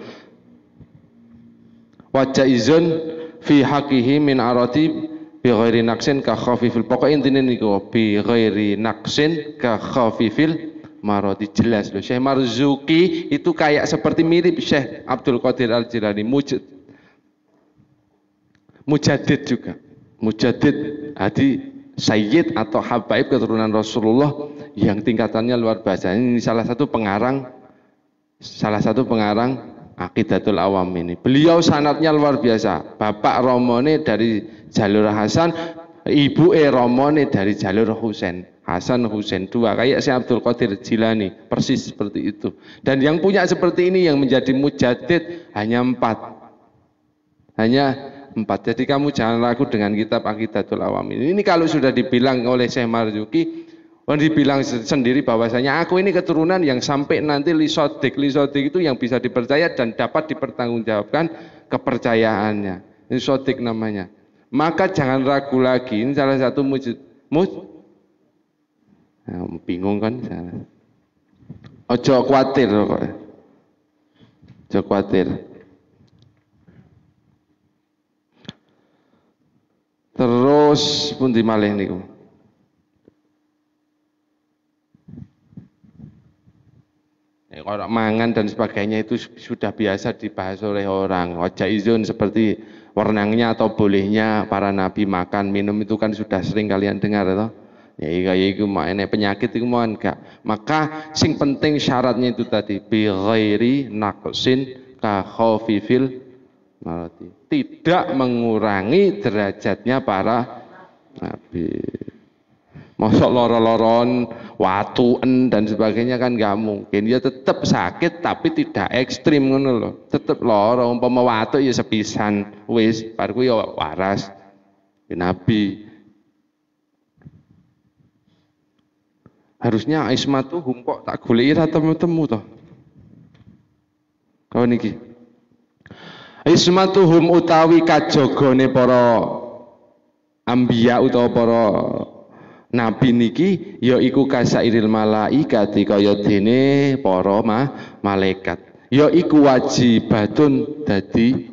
Wa jaizun fi haqqihi min arati bi ghairi naqsin ka khafifil. Pokoke intine niku bi ghairi naqsin ka khafifil marati. Jelas loh. Syekh Marzuki itu kayak seperti mirip Syekh Abdul Qadir Al-Jilani, mujaddid juga. Mujaddid hadi Sayyid atau Habaib keturunan Rasulullah yang tingkatannya luar biasa. Ini salah satu pengarang Aqidatul Awam ini. Beliau sanadnya luar biasa. Bapak Romone dari jalur Hasan, ibu Romone dari jalur Husain. Hasan Husain dua, kayak si Abdul Qadir Jilani, persis seperti itu. Dan yang punya seperti ini yang menjadi mujaddid hanya 4. Jadi kamu jangan ragu dengan kitab Aqidatul Awam ini. Ini kalau sudah dibilang oleh Syekh Marzuki, dibilang sendiri bahwasanya aku ini keturunan yang sampai nanti lisodik itu yang bisa dipercaya dan dapat dipertanggungjawabkan kepercayaannya. Lisodik namanya. Maka jangan ragu lagi. Ini salah satu bingung kan? Ojo khawatir kok. Ojo khawatir. Terus pun dimalih niku. Orang mangan dan sebagainya itu sudah biasa dibahas oleh orang. Wajah izun seperti warnanya atau bolehnya para nabi makan minum itu kan sudah sering kalian dengar toh. Ya kayak iku makane penyakit itu mau enggak. Maka sing penting syaratnya itu tadi bi ghairi naqsin ka khafifil marati. Tidak mengurangi derajatnya para nabi. Mosok loro-loron, watuen dan sebagainya kan nggak mungkin. Ya tetap sakit tapi tidak ekstrim ngono lho. Tetap loro, umpama watuk ya sepisan wis bar kuwi ya waras. Ya, nabi. Harusnya ismatuhum kok tak goleki ra temu-temu toh. Kau niki. Ismatuhum utawi kajogone para ambiya utawa para nabi niki ya iku kasairil malaikati kaya dene para malaikat. Ya iku wajibatun dadi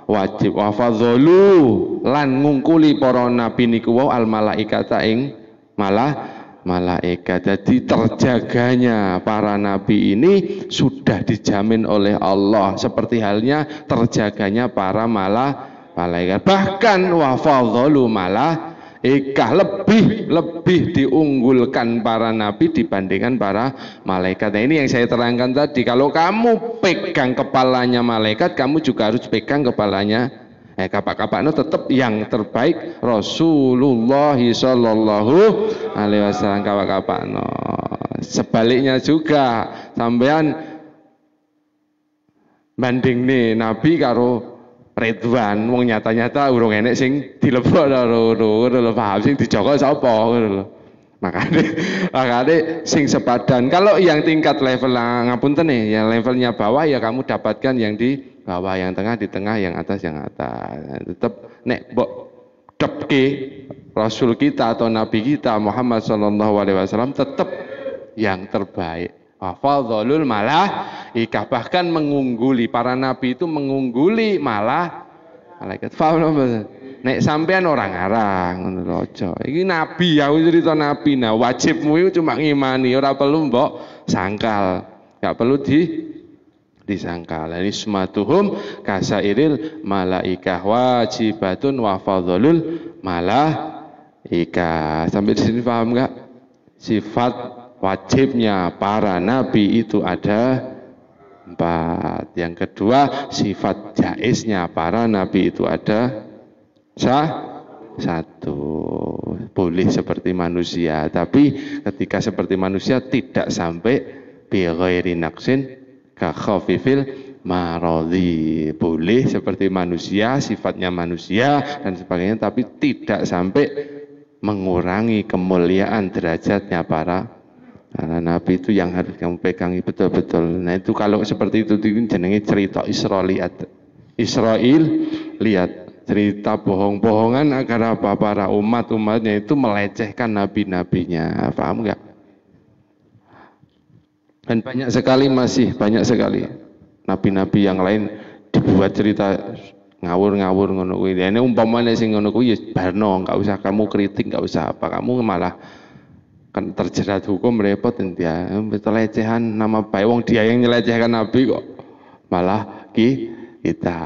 wajib wa fadzalu lan ngungkuli para nabi niku wau al malaikata ing malaikat. Jadi terjaganya para nabi ini sudah dijamin oleh Allah seperti halnya terjaganya para malaikat. Bahkan wa fadzalu lebih diunggulkan para nabi dibandingkan para malaikat. Nah, ini yang saya terangkan tadi. Kalau kamu pegang kepalanya malaikat, kamu juga harus pegang kepalanya kapak-kapaknya tetap yang terbaik Rasulullah sallallahu alaihi wasallam kapak-kapakno. Sebaliknya juga sampean banding nih Nabi karo Ridwan, wong nyata-nyata urung enek sing dilebok lho paham sing dijaga sapa ngono lho. Makanya sing sepadan. Kalau yang tingkat level ngapunten nih, yang levelnya bawah ya kamu dapatkan yang di bawah, yang tengah di tengah, yang atas Tetap nek mbok depke Rasul kita atau Nabi kita Muhammad Sallallahu Alaihi Wasallam tetap yang terbaik. Afdhalul malaikah, bahkan mengungguli para nabi itu, mengungguli malaikat. Paham napa? Nek sampean orang arang ngono lho aja. Iki nabi, aku cerita nabi. Nah, wajibmu itu cuma ngimani, ora perlu mbok sangkal. Enggak perlu disangkal. Ini sematuhum kasairil malaikah wajibatun wa fadhlul malaikah. Sampai di sini paham enggak? Sifat wajibnya para nabi itu ada 4. Yang kedua, sifat jaiznya para nabi itu ada 1. Boleh seperti manusia, tapi ketika seperti manusia tidak sampai bi ghairi naqsin ka khafifil maradhi. Boleh seperti manusia, sifatnya manusia dan sebagainya, tapi tidak sampai mengurangi kemuliaan derajatnya para nabi. Itu yang harus kamu pegangi betul-betul. Nah itu kalau seperti itu jenenge cerita Israel lihat cerita bohong-bohongan agar apa, para umatnya itu melecehkan nabi-nabinya. Paham enggak? Dan banyak sekali, masih banyak sekali nabi-nabi yang lain dibuat cerita ngawur-ngawur ngono kuwi. Ini umpamane sing ngono kuwi ya barno, enggak usah kamu kritik, enggak usah apa, kamu malah kan terjerat hukum, repot dia. Pelecehan nama baik, wong dia yang nyelecehkan nabi kok malah kita.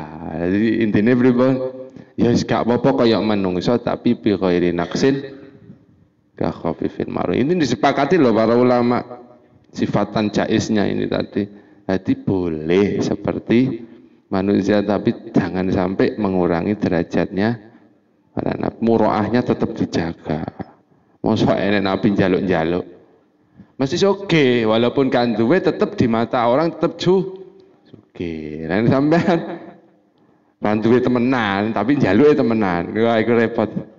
Jadi intinya pripun? Ya gak apa-apa kaya menungso, tapi bi ghairi naqsin ka khafifin maru. Ini disepakati loh para ulama, sifatan jaiznya ini tadi. Jadi boleh seperti manusia, tapi jangan sampai mengurangi derajatnya para nabi. Muroahnya tetap dijaga. Mosok enek nabi njaluk-njaluk. Masih oke, walaupun kan duwe tetap di mata orang tetap oke. Lan sampean bantuwe temenan, tapi njaluke temenan. Wah, iku repot.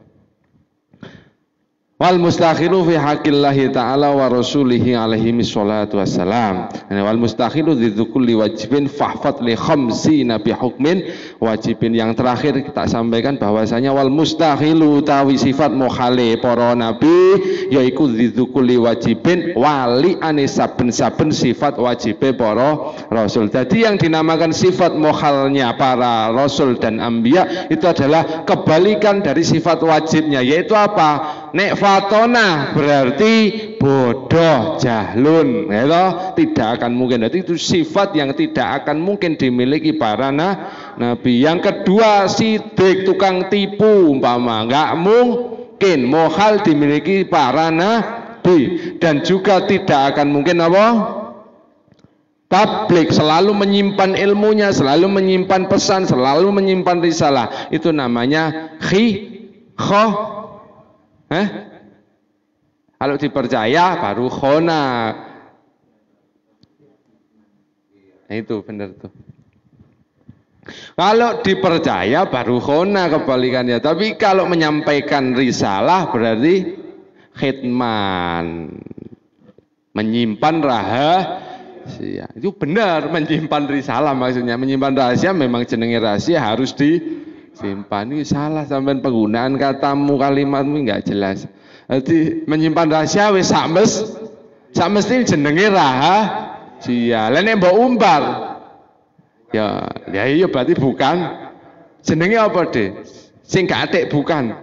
Wal mustakhilu fi haqqillahi ta'ala wa rasulihi alaihi wassalatu wassalam. Wal mustakhilu dzukuli wajibin fahfat li khamsina bi hukmin. Wajibin yang terakhir kita sampaikan bahwasanya wal mustakhilu tawi sifat mukhali para nabi yaiku dzukuli wajibin wali saben-saben sifat wajibe para rasul. Jadi yang dinamakan sifat mukhalnya para rasul dan anbiya itu adalah kebalikan dari sifat wajibnya, yaitu apa? Nek fatona berarti bodoh, jahlun, ya, tidak akan mungkin. Jadi itu sifat yang tidak akan mungkin dimiliki para nabi. Yang kedua, sidik, tukang tipu, umpama nggak mungkin mohal dimiliki para nabi. Dan juga tidak akan mungkin apa? Tablik, selalu menyimpan ilmunya, selalu menyimpan pesan, selalu menyimpan risalah. Itu namanya kalau dipercaya baru khona. Nah, itu benar tuh. Kalau dipercaya baru khona kebalikannya. Tapi kalau menyampaikan risalah berarti khidman, menyimpan rahasia. Itu benar, menyimpan risalah maksudnya. Menyimpan rahasia memang jenenge rahasia harus simpan. Ini salah sampean penggunaan katamu, kalimatmu enggak jelas. Jadi menyimpan rahasia wis samesti jenenge rahasia. Lah nek mbok umbar ya iya berarti bukan. Jenenge apa, Dek? Sing gak atik bukan.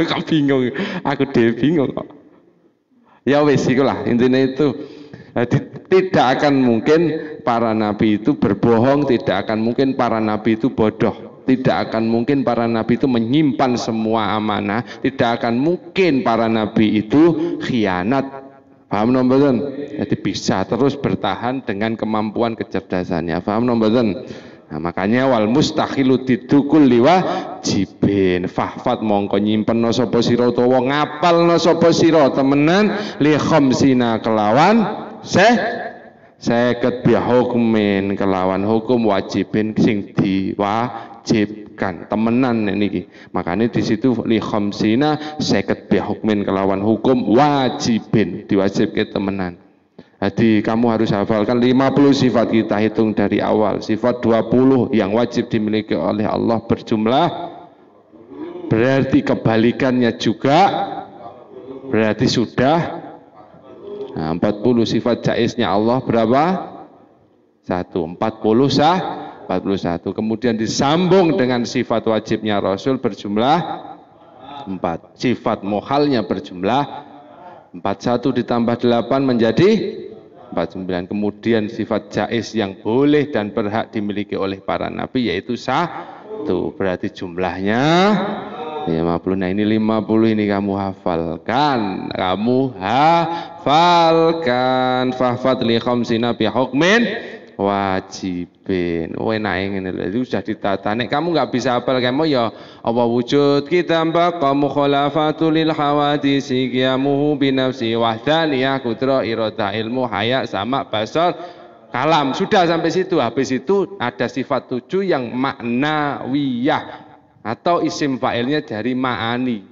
Kok bingung. Aku dhewe bingung kok. Ya wis ikulah intinya itu. Jadi tidak akan mungkin para nabi itu berbohong, tidak akan mungkin para nabi itu bodoh, tidak akan mungkin para nabi itu menyimpan semua amanah, tidak akan mungkin para nabi itu khianat. Paham nomboten? Jadi bisa terus bertahan dengan kemampuan kecerdasannya. Paham nomboten? Nah, makanya wal mustakhilu didukul liwajibin fahfat mongko nyimpen no sapa sira utawa ngapal no sapa sira temenan li khamsina kelawan seket bi hukmin kelawan hukum wajibin sing diwajib diberikan temenan niki. Makanya di situ li khamsina seket bihukmin kelawan hukum wajibin diwajibke temenan. Jadi kamu harus hafalkan 50 sifat, kita hitung dari awal. Sifat 20 yang wajib dimiliki oleh Allah berjumlah, berarti kebalikannya juga berarti sudah 40 sifat jaiznya Allah berapa? 1. 41. Kemudian disambung dengan sifat wajibnya Rasul berjumlah 4. Sifat muhalnya berjumlah 41 ditambah 8 menjadi 49. Kemudian sifat jaiz yang boleh dan berhak dimiliki oleh para nabi yaitu 1. Berarti jumlahnya 50. Nah ini 50 ini kamu hafalkan. Fahfad li khamsina bi hukmin wajibin. Enak ngene lho, itu sudah ditata. Nek kamu nggak bisa hafal kamu ya apa wujud kita baqa mukhalafatu lil hawadisi qiyamuhu bi nafsi wahdaniyah kudra irada ilmu haya sama basar kalam. Sudah sampai situ. Habis itu ada sifat 7 yang maknawiyah atau isim fa'ilnya dari ma'ani.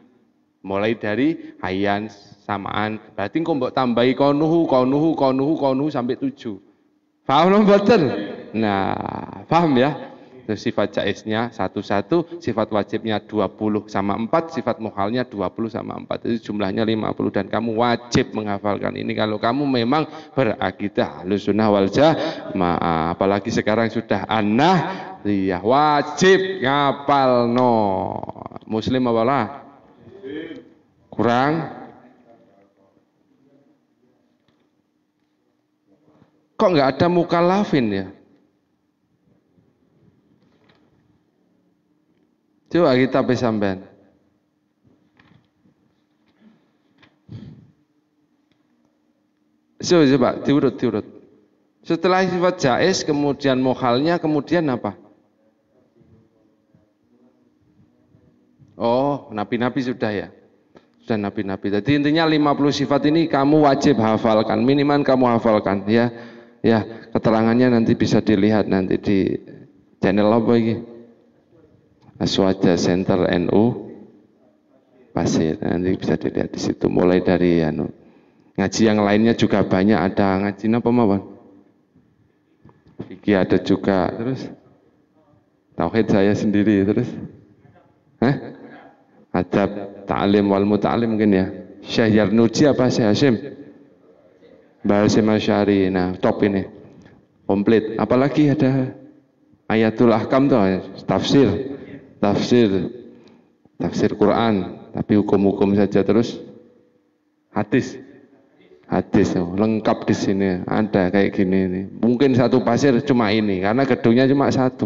Mulai dari hayan samaan. Berarti kok mbok tambahi konuhu sampai 7. Paham betul? Nah, paham ya? Itu sifat jaiznya 11, sifat wajibnya 20 sama 4, sifat muhalnya 20 sama 4. Itu jumlahnya 50 dan kamu wajib menghafalkan ini kalau kamu memang berakidah Ahlussunnah wal Jamaah. Apalagi sekarang sudah annahliyah, wajib ngapalno. Muslim apa lah? Kurang? Kok nggak ada mukallafin ya? Coba kita sampean. Coba diurut. Setelah sifat jaiz, kemudian muhalnya, kemudian apa? Oh, nabi-nabi sudah ya? Sudah nabi-nabi. Jadi intinya 50 sifat ini kamu wajib hafalkan. Minimal kamu hafalkan ya. Ya, keterangannya nanti bisa dilihat nanti di channel apa ini? Aswaja Center NU Pasir. Nanti bisa dilihat di situ. Mulai dari ngaji yang lainnya juga banyak. Ada ngaji apa mawon? Fikih ada juga. Terus tauhid saya sendiri terus. Adab ta'lim wal muta'alim mungkin ya. Syekh Yarnuji apa Syekh Hashim? Bahasa Masyari, nah top ini komplit. Apalagi ada ayatul ahkam tuh, tafsir Quran, tapi hukum-hukum saja. Terus hadis lengkap di sini. Ada kayak gini nih. Mungkin satu pasir cuma ini, karena gedungnya cuma satu.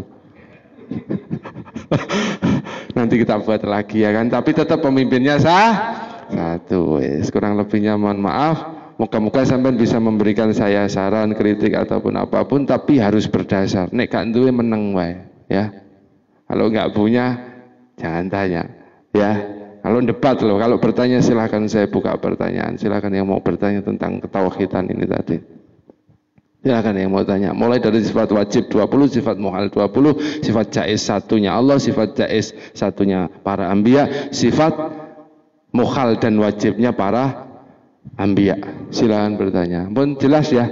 Nanti kita buat lagi ya kan. Tapi tetap pemimpinnya satu. Kurang lebihnya mohon maaf. Moga-moga sampean bisa memberikan saya saran, kritik ataupun apapun, tapi harus berdasar. Nek gak duwe meneng wae, ya. Kalau nggak punya jangan tanya, ya. Kalau debat loh, kalau bertanya silahkan saya buka pertanyaan. Silahkan yang mau bertanya tentang ketauhidan ini tadi. Silahkan yang mau tanya. Mulai dari sifat wajib 20, sifat muhal 20, sifat jaiz satunya Allah, sifat jaiz satunya para anbiya, sifat muhal dan wajibnya para anbiya. Silakan bertanya. Pun jelas ya.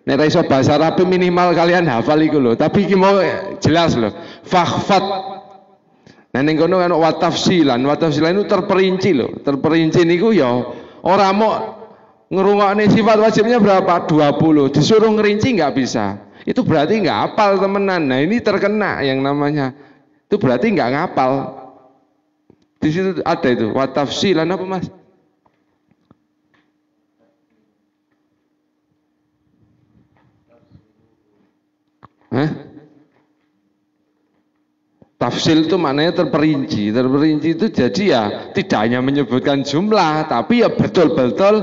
Nek ra iso bahasa Arab minimal kalian hafal iku lho, tapi iki mau jelas lho. Fakhfat. Nah ning kono kan wa tafsilan itu terperinci lho. Terperinci niku ya ora mau ngerungokne sifat wajibnya berapa? 20. Disuruh ngerinci enggak bisa. Itu berarti enggak hafal temenan. Nah ini terkena yang namanya. Itu berarti enggak ngapal. Di situ ada itu wa tafsilan apa Mas? Tafsil itu maknanya terperinci. Terperinci itu jadi ya tidak hanya menyebutkan jumlah, tapi ya betul-betul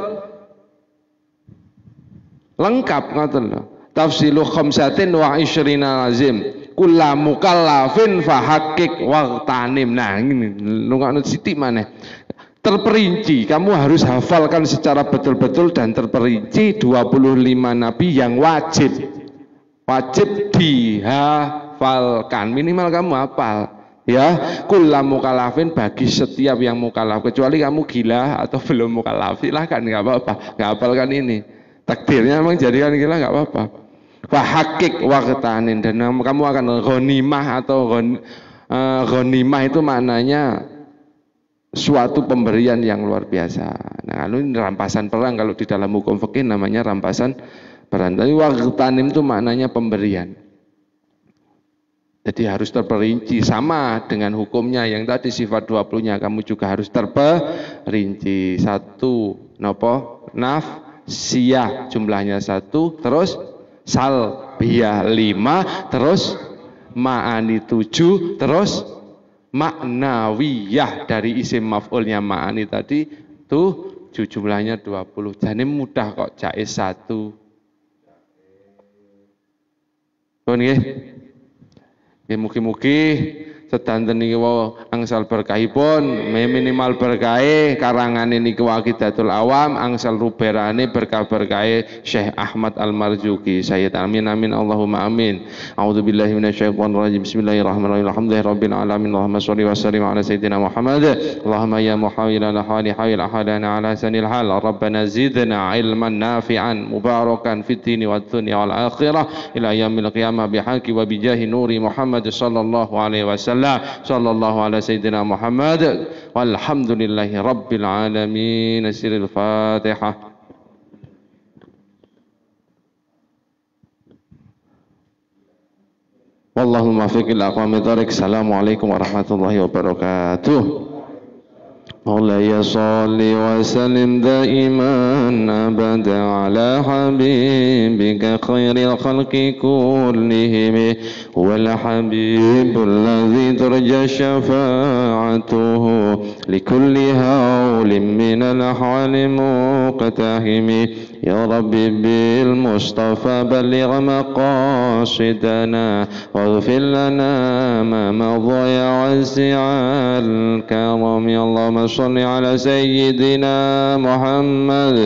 lengkap ngoten lho. Tafsilu khamsatin wa isyrina lazim. Kullu mukallafin fahaqiq waqtanim. Nah, ini lungakno sithik maneh. Terperinci, kamu harus hafalkan secara betul-betul dan terperinci 25 nabi yang wajib dihafalkan, minimal kamu hafal Ya, kullu mukallafin bagi setiap yang mukallaf, kecuali kamu gila atau belum mukallaf, silahkan nggak apa-apa, nggak hafalkan ini. Takdirnya memang jadikan gila nggak apa-apa. Fahakik waqtanin, dan kamu akan ghanimah atau ghanimah itu maknanya suatu pemberian yang luar biasa. Nah, ini rampasan perang, kalau di dalam hukum fikih namanya rampasan perang. Tapi waqtanim itu maknanya pemberian. Jadi harus terperinci, sama dengan hukumnya yang tadi sifat 20-nya kamu juga harus terperinci. Satu nopo nafsiyah jumlahnya 1, terus salbiyah 5, terus ma'ani 7, terus maknawiyah dari isim maf'ulnya ma'ani tadi tuh jumlahnya 20. Jadi mudah kok, jaiz 1. Nggih. Mugi-mugi sedanten niki wau angsal berkahipun, minimal berkahe karangan niki Aqidatul Awam, angsal ruberane berkah-berkahe Syekh Ahmad Al-Marzuki. Sayyid amin amin Allahumma amin. A'udzubillahi minasyaitonir rajim. Bismillahirrahmanirrahim. Alhamdulillahirabbil alamin. Allahumma shalli wa sallim ala sayyidina Muhammad. Allahumma ya muhawwilal hali hawil ahadana ala sanil hal. Rabbana zidna ilman nafi'an mubarakan fid dini wad dunya wal akhirah ila yaumil qiyamah bihaqqi wa bijahi nuri Muhammad sallallahu alaihi wasallam. Sallallahu ala sayyidina Muhammad walhamdulillahi rabbil alamin. Siril Fatihah. Wallahu muwaffiq ila aqwamit thoriq. Assalamualaikum warahmatullahi wabarakatuh. مولاي صل وسلم دائما أبدا على حبيبك خير الخلق كلهم هو الحبيب الذي ترجى شفاعته لكل هول من الأحوال مقتحم يا ربي بالمصطفى بلغ مقاصدنا واغفر لنا ما مضى يا واسع الكرم. اللهم صل على سيدنا محمد